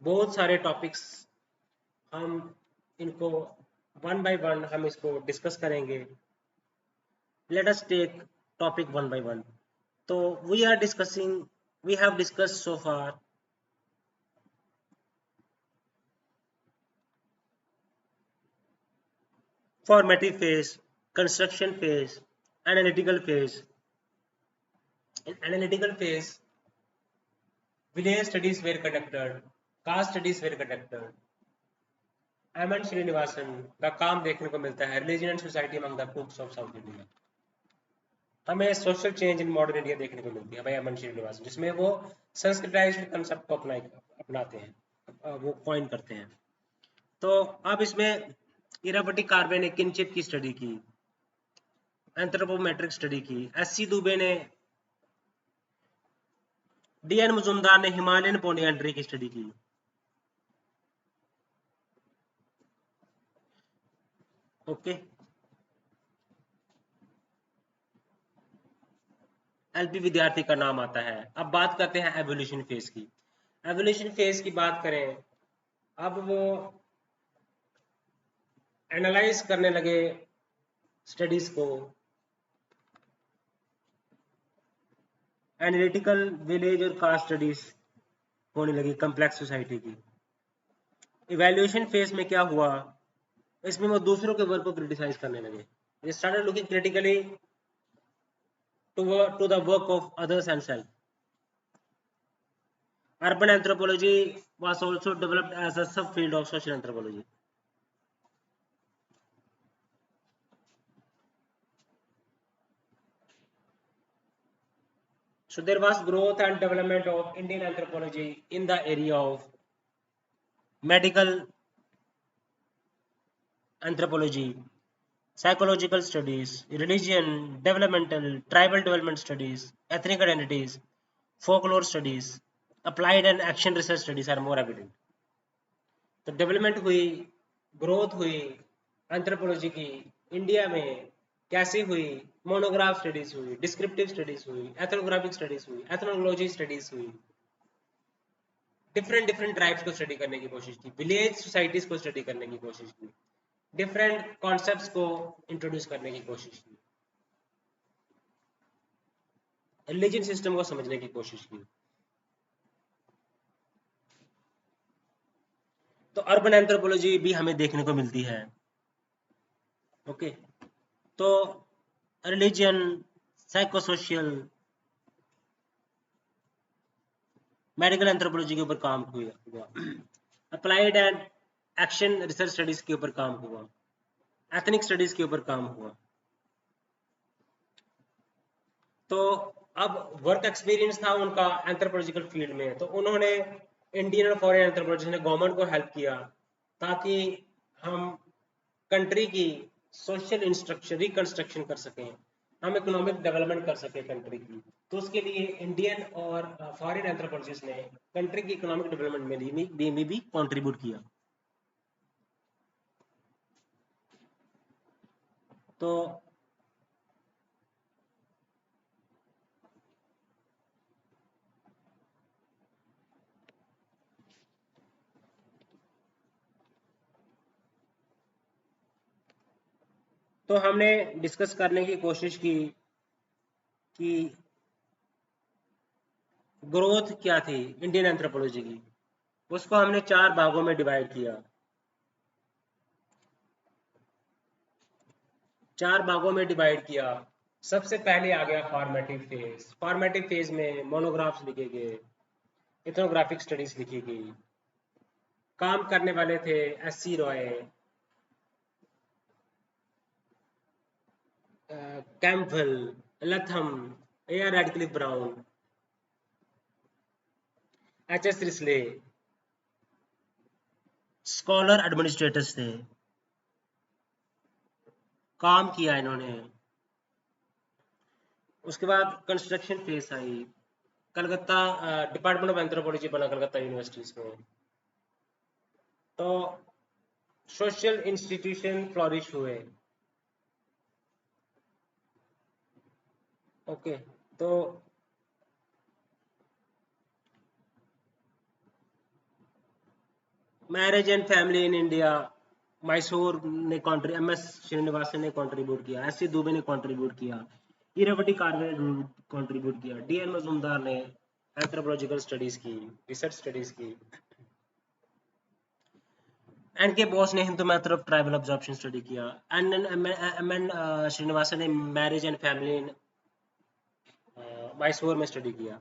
बहुत सारे टॉपिक्स हम इनको वन बाय वन हम इसको डिस्कस करेंगे। Let us take topic one by one. तो we have discussed so far formative phase, construction phase, analytical phase. In analytical phase, village studies were conducted, caste studies were conducted. MN. Srinivasan का काम देखने को मिलता है religion and society among the Coorgs of South India. हमें social change in modern India देखने को मिलती है भाई एम.एन. श्रीनिवासन, जिसमें वो संस्कृताइज्ड कंसेप्ट को अपनाते हैं, वो कॉइन करते हैं। तो अब इसमें इरावटी कार्वे ने किनशिप की स्टडी की, एंथ्रोपोमेट्रिक स्टडी की, एस.सी. दुबे ने, डी.एन. मुजुमदार ने हिमालयन पोलियंड्री की स्टडी की। Okay, LP. विद्यार्थी का नाम आता है। अब बात करते हैं एवोल्यूशन फेज की। एवोल्यूशन फेज की बात करें, अब वो एनालाइज करने लगे स्टडीज को, एनालिटिकल विलेज और कास्ट स्टडीज होने लगी कॉम्प्लेक्स सोसाइटी की। इवैल्यूएशन फेज में क्या हुआ, इसमें वो दूसरों के वर्क को क्रिटिसाइज करने लगे। They started looking critically to the work of others and self. Urban anthropology was also developed as a subfield of social anthropology. So there was growth and development of Indian anthropology in the area of medical anthropology, psychological studies, religion, developmental, tribal development studies, ethnic identities, folklore studies, applied and action research studies are more evident. तो development हुई, growth हुई anthropology की India में, कैसे हुई, monograph studies हुई, descriptive studies हुई, ethnographic studies हुई, एथनोलॉजी स्टडीज हुई, डिफरेंट डिफरेंट ट्राइब्स को स्टडी करने की कोशिश की, विलेज सोसाइटीज को स्टडी करने की कोशिश की, डिफरेंट कॉन्सेप्ट्स को इंट्रोड्यूस करने की कोशिश की, रिलीजन सिस्टम को समझने की कोशिश की। तो अर्बन एंथ्रोपोलॉजी भी हमें देखने को मिलती है। ओके, तो रिलीजन, साइकोसोशियल, मेडिकल एंथ्रोपोलॉजी के ऊपर काम हुआ, applied and action research studies के ऊपर काम हुआ, एथनिक स्टडीज के ऊपर काम हुआ। तो अब वर्क एक्सपीरियंस था उनका एंथ्रोपोलॉजिकल फील्ड में, तो उन्होंने इंडियन और फॉरेन एंथ्रोपोलॉजिस्ट ने गवर्नमेंट को हेल्प किया ताकि हम कंट्री की सोशल इंस्ट्रक्शन रिकंस्ट्रक्शन कर सकें, हम इकोनॉमिक डेवलपमेंट कर सकें कंट्री की। तो उसके लिए इंडियन और फॉरेन एंथ्रोपोलॉजिस्ट ने कंट्री की इकोनॉमिक डेवलपमेंट में भी कंट्रीब्यूट किया। तो हमने डिस्कस करने की कोशिश की कि ग्रोथ क्या थी इंडियन एंथ्रोपोलॉजी की। उसको हमने 4 भागों में डिवाइड किया। 4 भागों में डिवाइड किया। सबसे पहले आ गया फॉर्मेटिव फेज। फॉर्मेटिव फेज में मोनोग्राफ्स लिखे गए, इथनोग्राफिक स्टडीज लिखी गई। काम करने वाले थे SC. Roy, Campbell, Latham, AR. Radcliffe Brown, HS. Risley, scholar administrators थे। काम किया इन्होंने। उसके बाद कंस्ट्रक्शन फेज आई। कलकत्ता डिपार्टमेंट ऑफ एंथ्रोपोलॉजी बना कलकत्ता यूनिवर्सिटीज में। तो सोशल इंस्टीट्यूशन फ्लॉरिश हुए। ओके, तो marriage and family in India, Mysore ने एम.एस. श्रीनिवासन ने कंट्रीब्यूट किया, एस.सी. दुबे ने कंट्रीब्यूट किया, इरावती कार्वे ने कंट्रीब्यूट किया, डी.एन. मजूमदार ने एंथ्रोपोलॉजिकल स्टडीज की, रिसर्च स्टडीज की, एन के बोस ने Hindu method of tribal absorption study किया, एम.एन. श्रीनिवासन ने marriage and family in Mysore में स्टडी किया।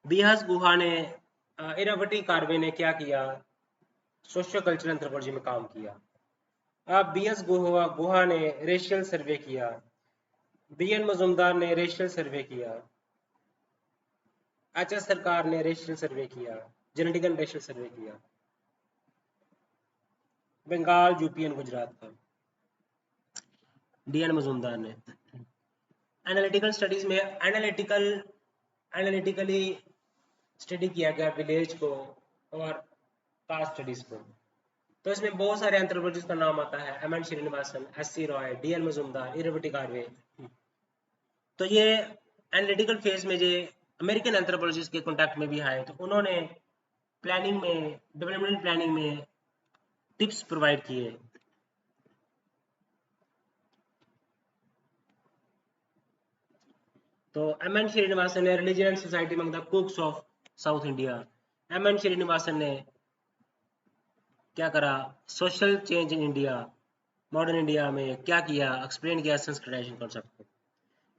बीहस गुहा ने इरावती कार्वे ने क्या किया, सोशियो कल्चरल एंथ्रोपोलॉजी में काम किया। अब बीएस गुहा ने रेशियल सर्वे किया, बी.एन. मजूमदार ने रेशियल सर्वे किया, एच.एस. सरकार ने रेशियल सर्वे किया, जेनेटिक एंड रेशियल सर्वे किया। बंगाल, यूपी एंड गुजरात का डी.एन. मजूमदार ने। एनालिटिकल स्टडीज में एनालिटिकली स्टडी किया गया विलेज को और कास्ट स्टडीज को। तो इसमें बहुत सारे एंथ्रोपोलॉजिस्ट का नाम आता है, MN. Srinivasan, SC. Roy, DN. Majumdar, Irawati Karve. तो ये एनालिटिकल फेज में जो अमेरिकन एंथ्रोपोलॉजिस्ट के कांटेक्ट में भी आए, तो उन्होंने प्लानिंग में, डेवलपमेंट प्लानिंग में टिप्स प्रोवाइड किए। तो एम.एन. श्रीनिवासन ने religion and society among the Coorgs of South India. M.N.. Srinivasan ने क्या करा, social change in India, modern India में क्या किया, एक्सप्लेन किया संस्कृताइजेशन कॉन्सेप्ट को।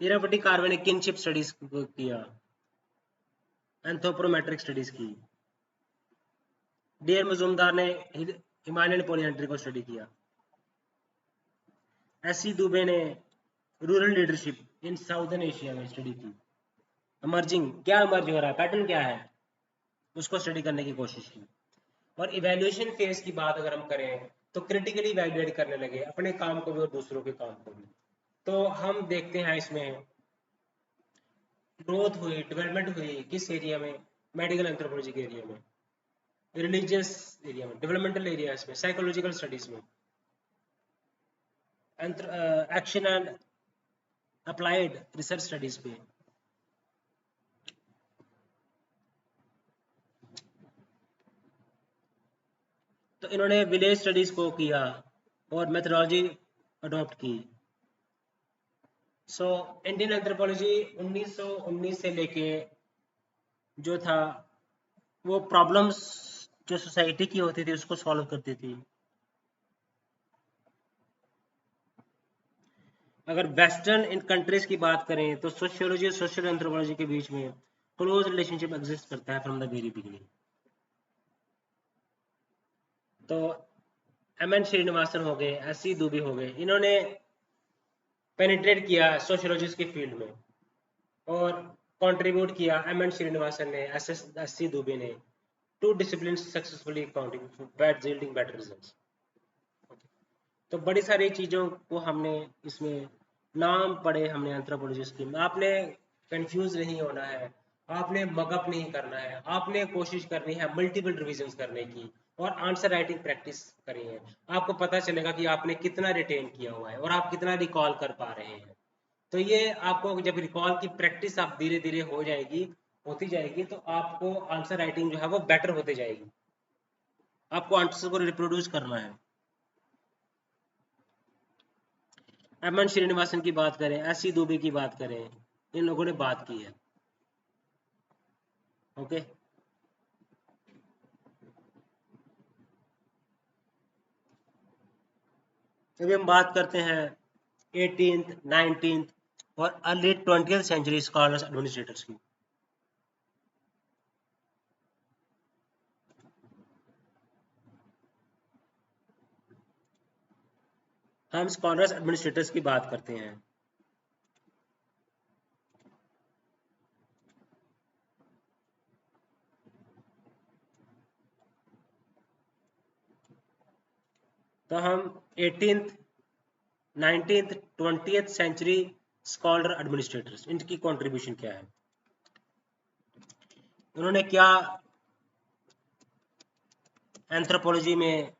इरावती कार्वे ने किनशिप स्टडीज किया, एंथ्रोपोमेट्रिक स्टडीज की। डी.एन. मजूमदार ने हिमालयन पॉलीएंट्री को स्टडी किया। एस.सी. दुबे ने rural leadership in southern Asia में स्टडी की। इमर्जिंग, क्या इमर्ज हो रहा है, पैटर्न क्या है, उसको स्टडी करने की कोशिश की। और इवैल्यूएशन फेज की बात अगर हम करें तो क्रिटिकली इवैल्यूएट करने लगे अपने काम को भी और दूसरों के काम को भी। तो हम देखते हैं इसमें ग्रोथ हुई, डेवलपमेंट हुई किस एरिया में, मेडिकल एंथ्रोपोलॉजी के एरिया में, रिलीजियस एरिया में, डेवलपमेंटल एरियाज में, साइकोलॉजिकल स्टडीज में, action and applied research studies पे। तो इन्होंने विलेज स्टडीज को किया और मेथोडोलॉजी अडॉप्ट की। सो इंडियन एंथ्रोपोलॉजी 1919 से लेके जो था वो प्रॉब्लम्स जो सोसाइटी की होती थी उसको सॉल्व करती थी। अगर वेस्टर्न इन कंट्रीज की बात करें तो सोशियोलॉजी और सोशल एंथ्रोपोलॉजी के बीच में क्लोज रिलेशनशिप एग्जिस्ट करता है फ्रॉम द वेरी बिगिनिंग। तो एम एन श्रीनिवासन हो गए, एस सी दुबे हो गए, इन्होंने पेनिट्रेट किया सोशियोलॉजिस्ट की फील्ड में और कंट्रीब्यूट किया एम एन श्रीनिवासन ने, एस सी दुबे ने, to discipline successfully yielding better results। तो बड़ी सारी चीज़ों को हमने इसमें नाम पढ़े हमने एंथ्रोपोलॉजिस्ट की। आपने कंफ्यूज नहीं होना है, आपने मगअप नहीं करना है, आपने कोशिश करनी है मल्टीपल रिविजन्स करने की और आंसर राइटिंग प्रैक्टिस करनी है। आपको पता चलेगा कि आपने कितना रिटेन किया हुआ है और आप कितना रिकॉल कर पा रहे हैं। तो ये आपको जब रिकॉल की प्रैक्टिस आप धीरे धीरे होती जाएगी तो आपको आंसर राइटिंग जो है वो बेटर होते जाएगी। आपको आंसर को रिप्रोड्यूस करना है। एम एन श्रीनिवासन की बात करें, एस सी दुबे की बात करें, इन लोगों ने बात की है। ओके, अभी हम बात करते हैं 18th, 19th और early 20th century scholars administrators की। हम स्कॉलर्स एडमिनिस्ट्रेटर्स की बात करते हैं। तो हम 18th, 19th, 20th century scholar administrators, इनकी कंट्रीब्यूशन क्या है, उन्होंने क्या एंथ्रोपोलॉजी में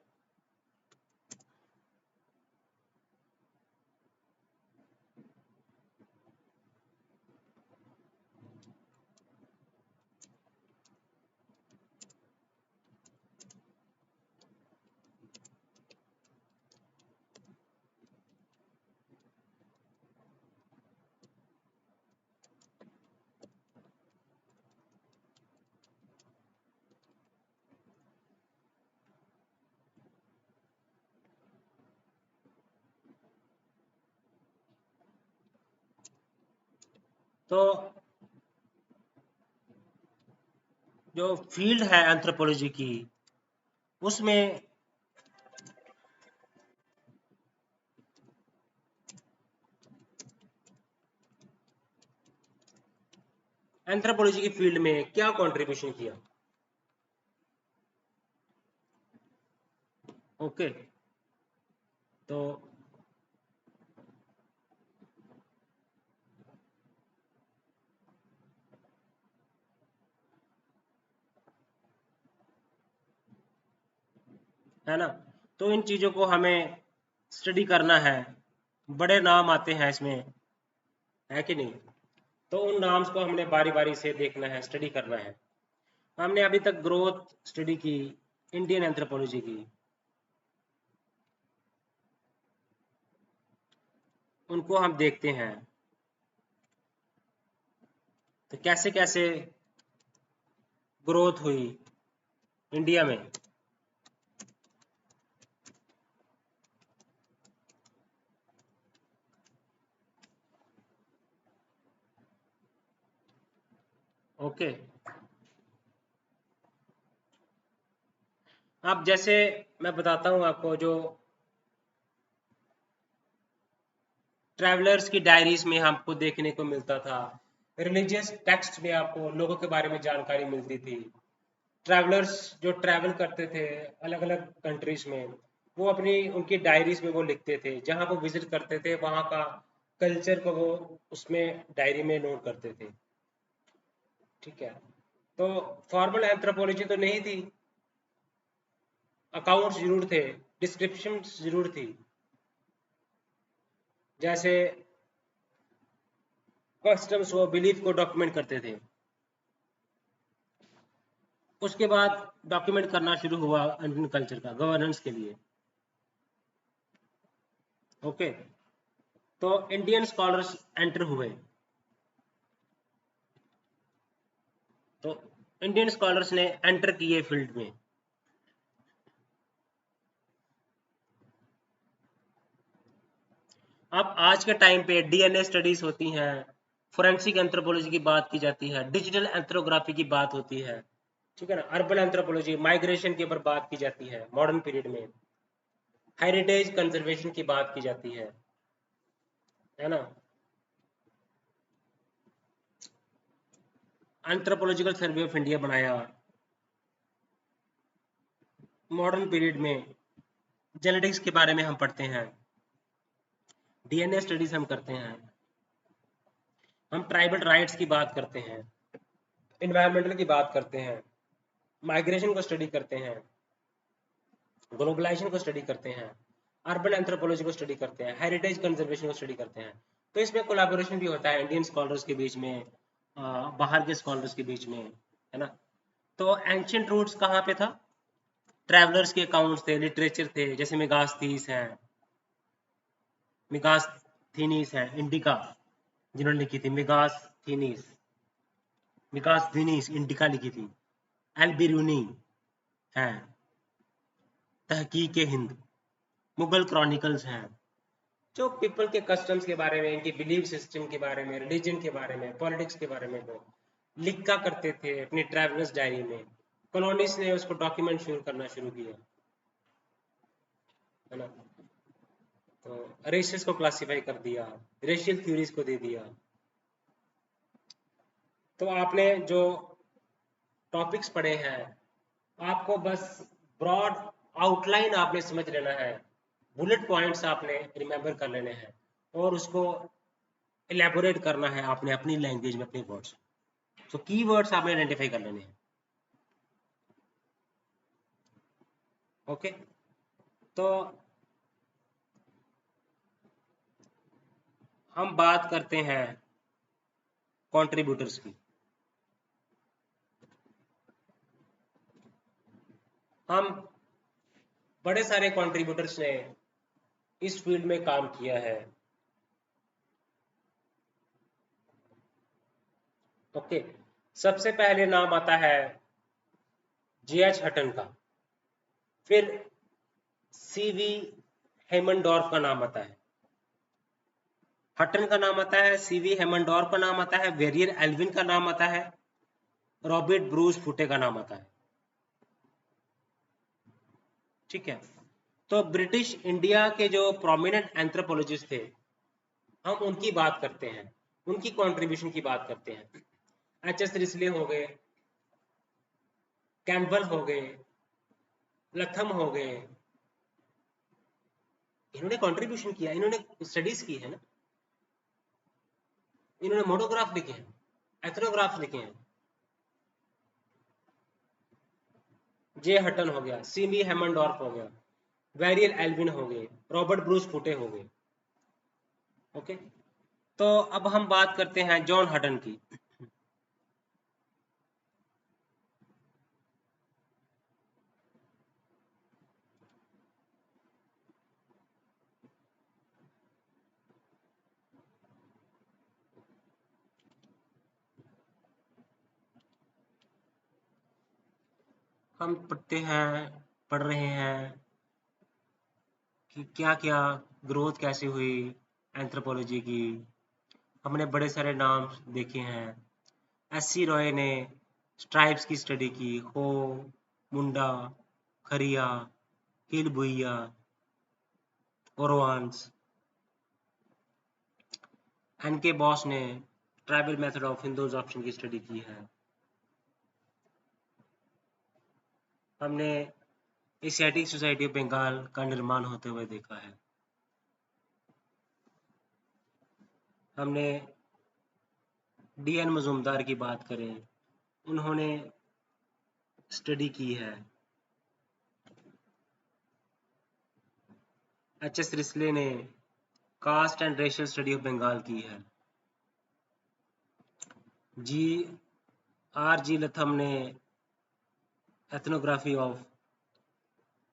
तो जो फील्ड है एंथ्रोपोलॉजी की उसमें एंथ्रोपोलॉजी की फील्ड में क्या कंट्रीब्यूशन किया। ओके, तो है ना, तो इन चीज़ों को हमें स्टडी करना है। बड़े नाम आते हैं इसमें, है कि नहीं, तो उन नाम्स को हमने बारी बारी से देखना है, स्टडी करना है। हमने अभी तक ग्रोथ स्टडी की इंडियन एंथ्रोपोलॉजी की, उनको हम देखते हैं तो कैसे कैसे ग्रोथ हुई इंडिया में। ओके, अब जैसे मैं बताता हूँ आपको, जो ट्रैवलर्स की डायरीज में हमको देखने को मिलता था, रिलीजियस टेक्स्ट में आपको लोगों के बारे में जानकारी मिलती थी। ट्रैवलर्स जो ट्रैवल करते थे अलग अलग कंट्रीज में, वो अपनी उनकी डायरीज में वो लिखते थे, जहाँ वो विजिट करते थे वहाँ का कल्चर को वो उसमें डायरी में नोट करते थे। ठीक है, तो फॉर्मल एंथ्रोपोलॉजी तो नहीं थी, अकाउंट्स जरूर थे, डिस्क्रिप्शन जरूर थी। जैसे कस्टम्स वो बिलीफ को डॉक्यूमेंट करते थे। उसके बाद डॉक्यूमेंट करना शुरू हुआ इंडियन कल्चर का गवर्नेंस के लिए। ओके, तो इंडियन स्कॉलर्स एंटर हुए। तो इंडियन स्कॉलर्स ने एंटर किए फील्ड में। अब आज के टाइम पे डीएनए स्टडीज होती हैं, फोरेंसिक एंथ्रोपोलॉजी की बात की जाती है, डिजिटल एंथ्रोग्राफी की बात होती है, ठीक है ना, अर्बन एंथ्रोपोलॉजी, माइग्रेशन के ऊपर बात की जाती है मॉडर्न पीरियड में, हेरिटेज कंजर्वेशन की बात की जाती है ना। एंथ्रोपोलॉजिकल सर्वे ऑफ इंडिया बनाया मॉडर्न पीरियड में। जेनेटिक्स के बारे में हम पढ़ते हैं, डीएनए स्टडीज हम करते हैं, हम ट्राइबल राइट्स की बात करते हैं, इन्वायरमेंटल की बात करते हैं, माइग्रेशन को स्टडी करते हैं, ग्लोबलाइजेशन को स्टडी करते हैं, अर्बन एंथ्रोपोलॉजी को स्टडी करते हैं, हेरिटेज कंजर्वेशन को स्टडी करते हैं। तो इसमें कोलैबोरेशन भी होता है इंडियन स्कॉलर्स के बीच में, बाहर के स्कॉलर्स के बीच में, है ना। तो एंशियंट रूट्स कहाँ पे था? ट्रैवलर्स के अकाउंट्स थे, लिटरेचर थे, जैसे मेगास्थीस हैं, मेगास्थीनीस है, इंडिका जिन्होंने लिखी थी, मेगास्थीनीस इंडिका लिखी थी, एल्बिरूनी है, तहकीक हिंद, मुगल क्रॉनिकल्स हैं, जो पीपल के कस्टम्स के बारे में, इनकी बिलीफ सिस्टम के बारे में, रिलीजन के बारे में, पॉलिटिक्स के बारे में वो लिखा करते थे अपनी ट्रैवलर्स डायरी में। कॉलोनिस्ट ने उसको डॉक्यूमेंट शुरू करना शुरू किया, है ना। तो रेसेस को क्लासिफाई कर दिया, रेशियल थ्योरीज को दे दिया। तो आपने जो टॉपिक्स पढ़े हैं, आपको बस ब्रॉड आउटलाइन आपने समझ लेना है, बुलेट पॉइंट्स आपने रिमेंबर कर लेने हैं, और उसको इलेबोरेट करना है आपने अपनी लैंग्वेज में, अपने वर्ड्स। तो की वर्ड्स आपने आइडेंटिफाई कर लेने हैं। ओके, तो हम बात करते हैं कंट्रीब्यूटर्स की। हम बड़े सारे कंट्रीब्यूटर्स ने इस फील्ड में काम किया है। ओके, सबसे पहले नाम आता है J.H. हटन का, फिर सीवी हेमनडॉर्फ का नाम आता है, हटन का नाम आता है, सीवी हेमनडॉर्फ का नाम आता है, वेरियर एल्विन का नाम आता है, रॉबर्ट ब्रूस फुटे का नाम आता है। ठीक है, तो ब्रिटिश इंडिया के जो प्रोमिनेंट एंथ्रोपोलॉजिस्ट थे, हम उनकी बात करते हैं, उनकी कंट्रीब्यूशन की बात करते हैं। एच.एस. रिस्ले हो गए, कैम्पबेल हो गए, लथम हो गए, इन्होंने कंट्रीब्यूशन किया, इन्होंने स्टडीज की है ना, इन्होंने मोनोग्राफ लिखे हैं, एथनोग्राफ लिखे हैं। जे हटन हो गया, सीवी हेमनडॉर्फ हो गया, वेरियल एल्विन हो गए, रॉबर्ट ब्रूस फुटे हो गए। ओके, तो अब हम बात करते हैं जॉन हटन की। हम पढ़ रहे हैं कि क्या क्या ग्रोथ कैसे हुई एंथ्रोपोलॉजी की। हमने बड़े सारे नाम देखे हैं। एस.सी. रॉय ने स्ट्राइप्स की स्टडी की, हो, मुंडा, खरिया, हिल भुइया, ओरवान्स। एन.के. बॉस ने tribal method of Hindus option की स्टडी की है। हमने एशियाटिक सोसाइटी ऑफ बंगाल का निर्माण होते हुए देखा है। हमने डी.एन. मजूमदार की बात करें, उन्होंने स्टडी की है। एच.एस. रिस्ले ने caste and racial study of Bengal की है। जी आर जी लथम ने एथनोग्राफी ऑफ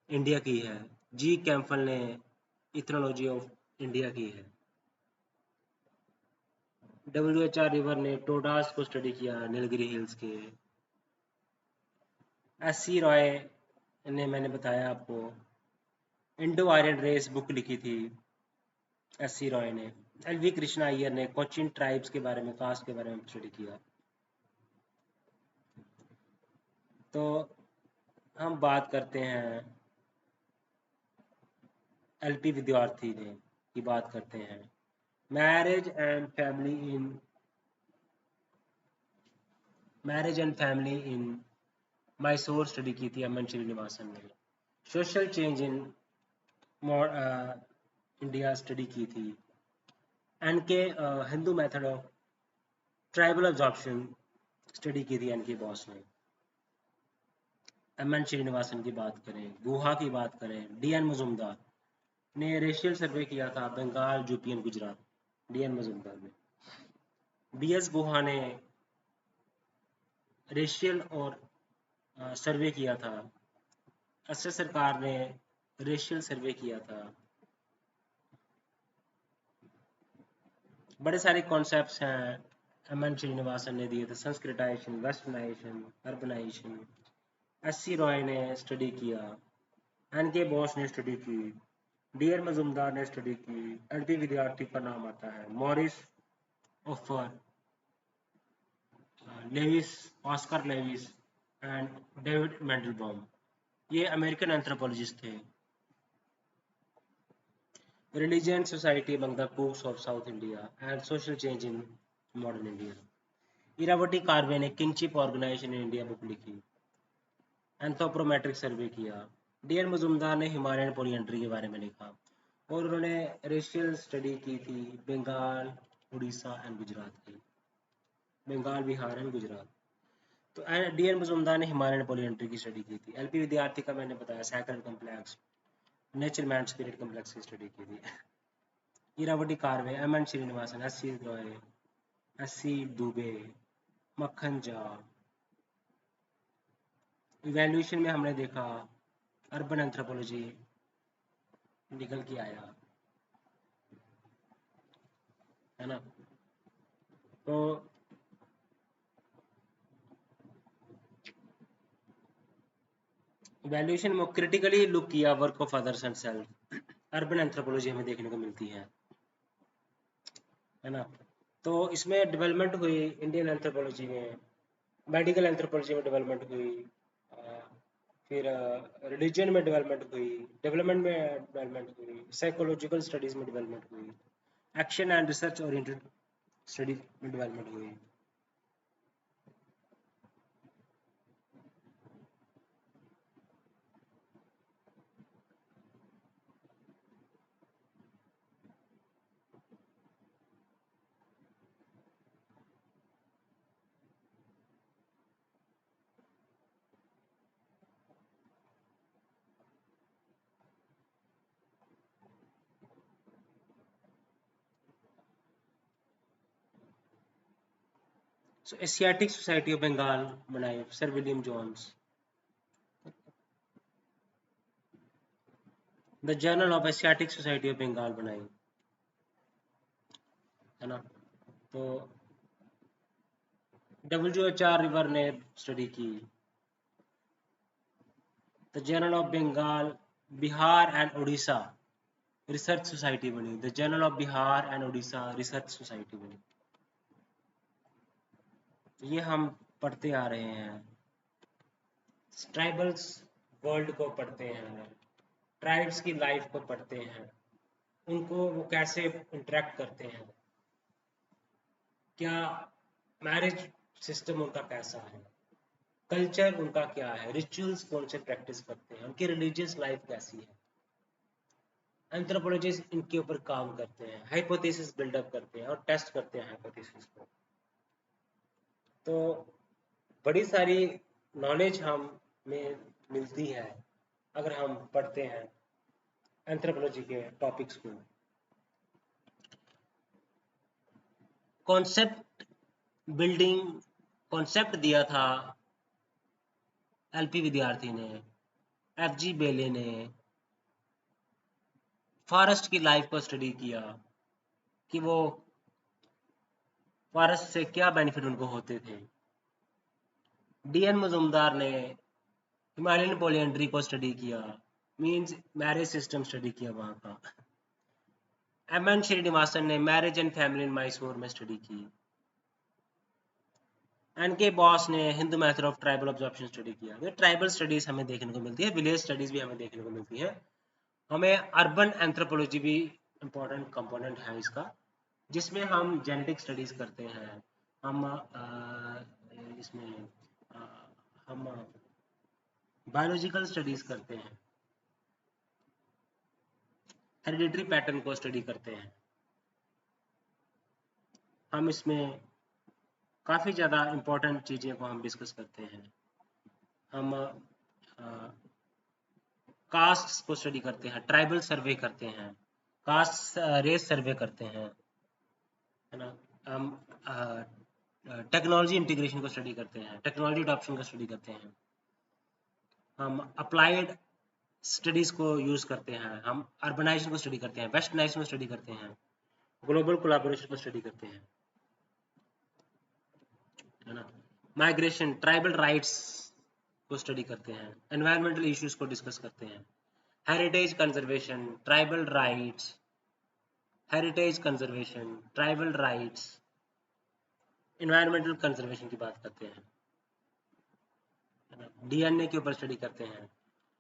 इंडिया की है। जी कैम्पल ने इथनोलॉजी ऑफ इंडिया की है। WHR रिवर ने टोडास को स्टडी किया, नीलगिरी हिल्स के। SC रॉय ने, मैंने बताया आपको, इंडो आर्यन रेस बुक लिखी थी SC रॉय ने। LV कृष्णा अय्यर ने कोचिन ट्राइब्स के बारे में, कास्ट के बारे में स्टडी किया। तो हम बात करते हैं LP विद्यार्थी ने की बात करते हैं। Marriage and family in Mysore study की थी एमएन श्रीनिवासन ने। Social change in India study की थी NK Hindu method of tribal absorption study की थी एनके बॉस ने। एमएन श्रीनिवासन की बात करें, गुहा की बात करें, डीएन मजुमदार ने रेशियल सर्वे किया था Bengal, UP and Gujarat. DN Majumdar ने। बीएस गुहा ने रेशियल और सर्वे किया था। असर सरकार ने रेशियल सर्वे किया था। बड़े सारे कॉन्सेप्ट्स हैं एमएन श्रीनिवासन ने दिए थे। Sanskritization, westernization, urbanization. SC Roy ने स्टडी किया, एनके बोस ने स्टडी की, डीएन मजुमदार ने स्टडी की। LP विद्यार्थी का नाम आता है Morris Opler, Lewis, Oscar Lewis and David Mandelbaum. ये अमेरिकन एंथ्रोपोलॉजिस्ट थे। Religion society among the Coorgs of South India and social change in modern India. Irawati Karve ने kinship organisation in India book लिखी। एंथ्रोपोमेट्रिक सर्वे किया। डीएन मजुमदार ने Himalayan polyandry के बारे में लिखा और उन्होंने रेशियल स्टडी की थी बंगाल, उड़ीसा एंड गुजरात की। बंगाल, बिहार एंड गुजरात। तो डीएन मजुमदार ने हिमालयन पॉलीएंड्री की स्टडी की थी। LP विद्यार्थी का मैंने बताया sacred complex, nature man spirit complex की स्टडी की थी। Irawati Karve, MN Srinivasan, SC Roy, SC Dube, Makhan Jha. Evaluation में हमने देखा अर्बन एंथ्रोपोलॉजी निकल के आया, है ना। तो इवैल्यूएशन में क्रिटिकली लुक किया work of others and self. Urban anthropology हमें देखने को मिलती है ना। तो इसमें डेवलपमेंट हुई इंडियन एंथ्रोपोलॉजी में, मेडिकल एंथ्रोपोलॉजी में डेवलपमेंट हुई, फिर रिलीजन में डेवलपमेंट हुई, साइकोलॉजिकल स्टडीज में डेवलपमेंट हुई, action and research oriented studies में डेवलपमेंट हुई। So Asiatic society of Bengal बनाई sir William Jones. The journal of Asiatic society of Bengal बनाई, है ना। तो WHR रिवर ने स्टडी की। The journal of Bengal, Bihar and Orissa research society बनी। The journal of Bihar and Orissa research society बनी। ये हम पढ़ते आ रहे हैं। ट्राइबल्स वर्ल्ड को पढ़ते हैं, ट्राइब्स की लाइफ को पढ़ते हैं, उनको वो कैसे इंटरेक्ट करते हैं, क्या मैरिज सिस्टम उनका कैसा है, कल्चर उनका क्या है, रिचुअल्स कौन से प्रैक्टिस करते हैं, उनकी रिलीजियस लाइफ कैसी है। एंथ्रोपोलॉजिस्ट इनके ऊपर काम करते हैं, हाइपोथेसिस बिल्डअप करते हैं और टेस्ट करते हैं हाइपोथेसिस को। तो बड़ी सारी नॉलेज हमें मिलती है अगर हम पढ़ते हैं एंथ्रोपोलॉजी के टॉपिक्स को। कॉन्सेप्ट बिल्डिंग कॉन्सेप्ट दिया था एलपी विद्यार्थी ने, एफजी बेले ने फॉरेस्ट की लाइफ को स्टडी किया कि वो फॉरेस्ट से क्या बेनिफिट उनको होते थे। डीएन मजुमदार ने हिमालयन पॉलिएंड्री को स्टडी किया, मींस मैरिज सिस्टम स्टडी किया वहां का। एमएन श्रीनिवासन ने marriage and family in Mysore में स्टडी की। एनके बॉस ने Hindu method of tribal observation study किया। ये ट्राइबल स्टडीज हमें देखने को मिलती है, विलेज स्टडीज भी हमें देखने को मिलती है। हमें अर्बन एंथ्रोपोलॉजी भी इम्पोर्टेंट कंपोनेंट है इसका, जिसमें हम जेनेटिक स्टडीज करते हैं, हम इसमें हम बायोलॉजिकल स्टडीज करते हैं, हेरिडिटरी पैटर्न को स्टडी करते हैं। हम इसमें काफ़ी ज़्यादा इम्पोर्टेंट चीज़ें को हम डिस्कस करते हैं। हम कास्ट को स्टडी करते हैं, ट्राइबल सर्वे करते हैं, कास्ट रेस सर्वे करते हैं, है ना। हम टेक्नोलॉजी इंटीग्रेशन को स्टडी करते हैं, टेक्नोलॉजी अडॉप्शन को स्टडी करते हैं। हम अप्लाइड स्टडीज को यूज करते हैं, हम अर्बनाइजेशन को स्टडी करते हैं, वेस्टर्नाइजेशन को स्टडी करते हैं, ग्लोबल कोलैबोरेशन को स्टडी करते हैं, है ना। माइग्रेशन, ट्राइबल राइट्स को स्टडी करते हैं, एनवायरमेंटल इश्यूज को डिस्कस करते हैं, heritage conservation, tribal rights, heritage conservation, tribal rights, environmental conservation की बात करते हैं, डीएनए के ऊपर स्टडी करते हैं,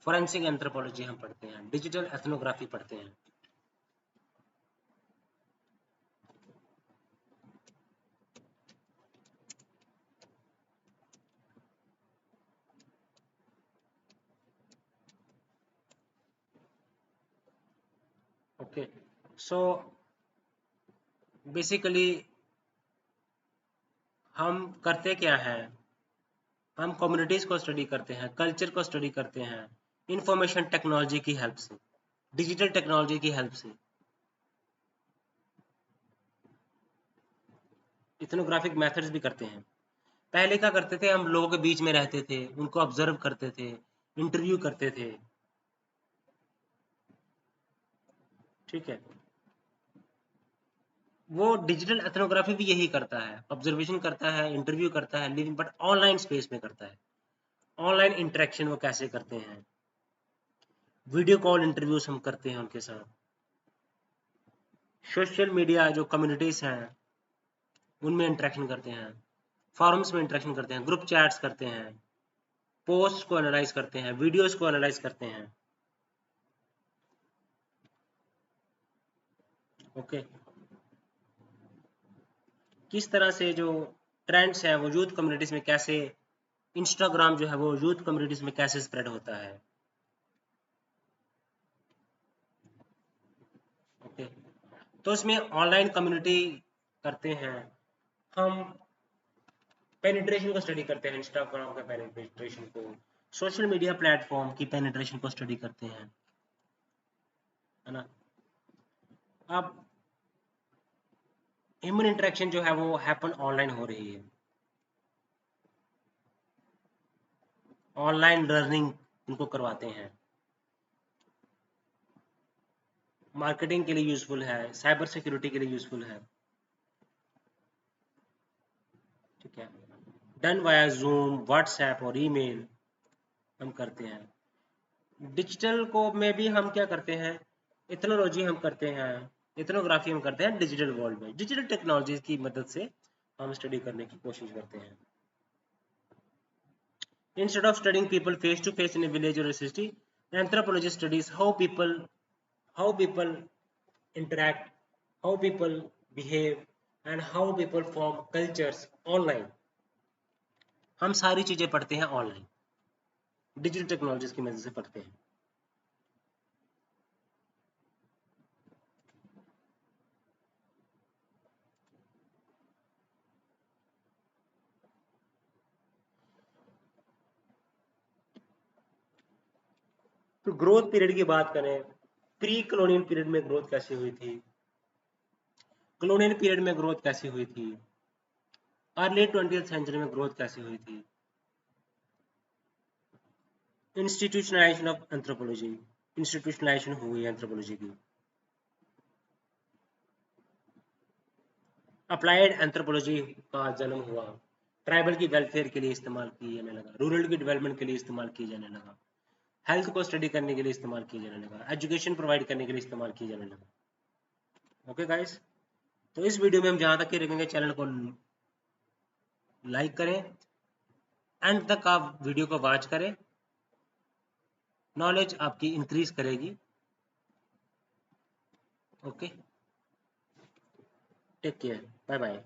फोरेंसिक एंथ्रोपोलॉजी हम पढ़ते हैं, डिजिटल एथनोग्राफी पढ़ते हैं। ओके, सो बेसिकली हम करते क्या है, हम कम्युनिटीज को स्टडी करते हैं, कल्चर को स्टडी करते हैं, इंफॉर्मेशन टेक्नोलॉजी की हेल्प से, डिजिटल टेक्नोलॉजी की हेल्प से। इथनोग्राफिक मेथड्स भी करते हैं। पहले क्या करते थे, हम लोगों के बीच में रहते थे, उनको ऑब्जर्व करते थे, इंटरव्यू करते थे, ठीक है। वो डिजिटल एथनोग्राफी भी यही करता है, ऑब्जर्वेशन करता है, इंटरव्यू करता है, लिविंग बट ऑनलाइन स्पेस में करता है। ऑनलाइन इंटरेक्शन वो कैसे करते हैं, वीडियो कॉल इंटरव्यूज हम करते हैं उनके साथ, सोशल मीडिया जो कम्युनिटीज हैं उनमें इंटरेक्शन करते हैं, फॉरम्स में इंटरेक्शन करते हैं, ग्रुप चैट्स करते हैं, पोस्ट को एनालाइज करते हैं, वीडियोस को एनालाइज करते हैं। ओके, किस तरह से जो ट्रेंड्स हैं वो यूथ कम्युनिटीज में कैसे, इंस्टाग्राम जो है वो यूथ कम्युनिटीज में कैसे स्प्रेड होता है। ओके, तो इसमें ऑनलाइन कम्युनिटी करते हैं हम, पेनिट्रेशन को स्टडी करते हैं, इंस्टाग्राम का पेनिट्रेशन को, सोशल मीडिया प्लेटफॉर्म की पेनिट्रेशन को स्टडी करते हैं, है ना। अब ह्यूमन इंटरेक्शन जो है वो हैपन ऑनलाइन हो रही है, ऑनलाइन लर्निंग उनको करवाते हैं, मार्केटिंग के लिए यूजफुल है, साइबर सिक्योरिटी के लिए यूजफुल है, ठीक है। डन वाया जूम, व्हाट्सएप और ईमेल हम करते हैं। डिजिटल को में भी हम क्या करते हैं, इथनोलॉजी हम करते हैं, इथनोग्राफी हम करते हैं डिजिटल वर्ल्ड में, डिजिटल टेक्नोलॉजी की मदद से हम स्टडी करने की कोशिश करते हैं। Instead of studying people face to face in a village or a city, anthropology studies how people interact, how people behave, and how people form cultures online. हम सारी चीजें पढ़ते हैं ऑनलाइन, डिजिटल टेक्नोलॉजीज की मदद से पढ़ते हैं। तो ग्रोथ पीरियड की बात करें, प्री कॉलोनियल पीरियड में ग्रोथ कैसे हुई थी, कॉलोनियल पीरियड में ग्रोथ कैसे हुई थी, अर्ली 20th सेंचुरी में ग्रोथ कैसे हुई थी? इंस्टीट्यूशनलाइजेशन ऑफ एंथ्रोपोलॉजी, इंस्टीट्यूशनलाइजेशन हुई एंथ्रोपोलॉजी की। अप्लाइड एंथ्रोपोलॉजी का जन्म हुआ, ट्राइबल की वेलफेयर के लिए इस्तेमाल किया जाने लगा, रूरल की डेवलपमेंट के लिए इस्तेमाल किया जाने लगा, हेल्थ को स्टडी करने के लिए इस्तेमाल किया जाने लगा, एजुकेशन प्रोवाइड करने के लिए इस्तेमाल किया जाने लगा। ओके गाइस, तो इस वीडियो में हम जहाँ तक ही रखेंगे, चैनल को लाइक करें, एंड तक आप वीडियो को वॉच करें, नॉलेज आपकी इंक्रीज करेगी। Okay, take care, bye bye.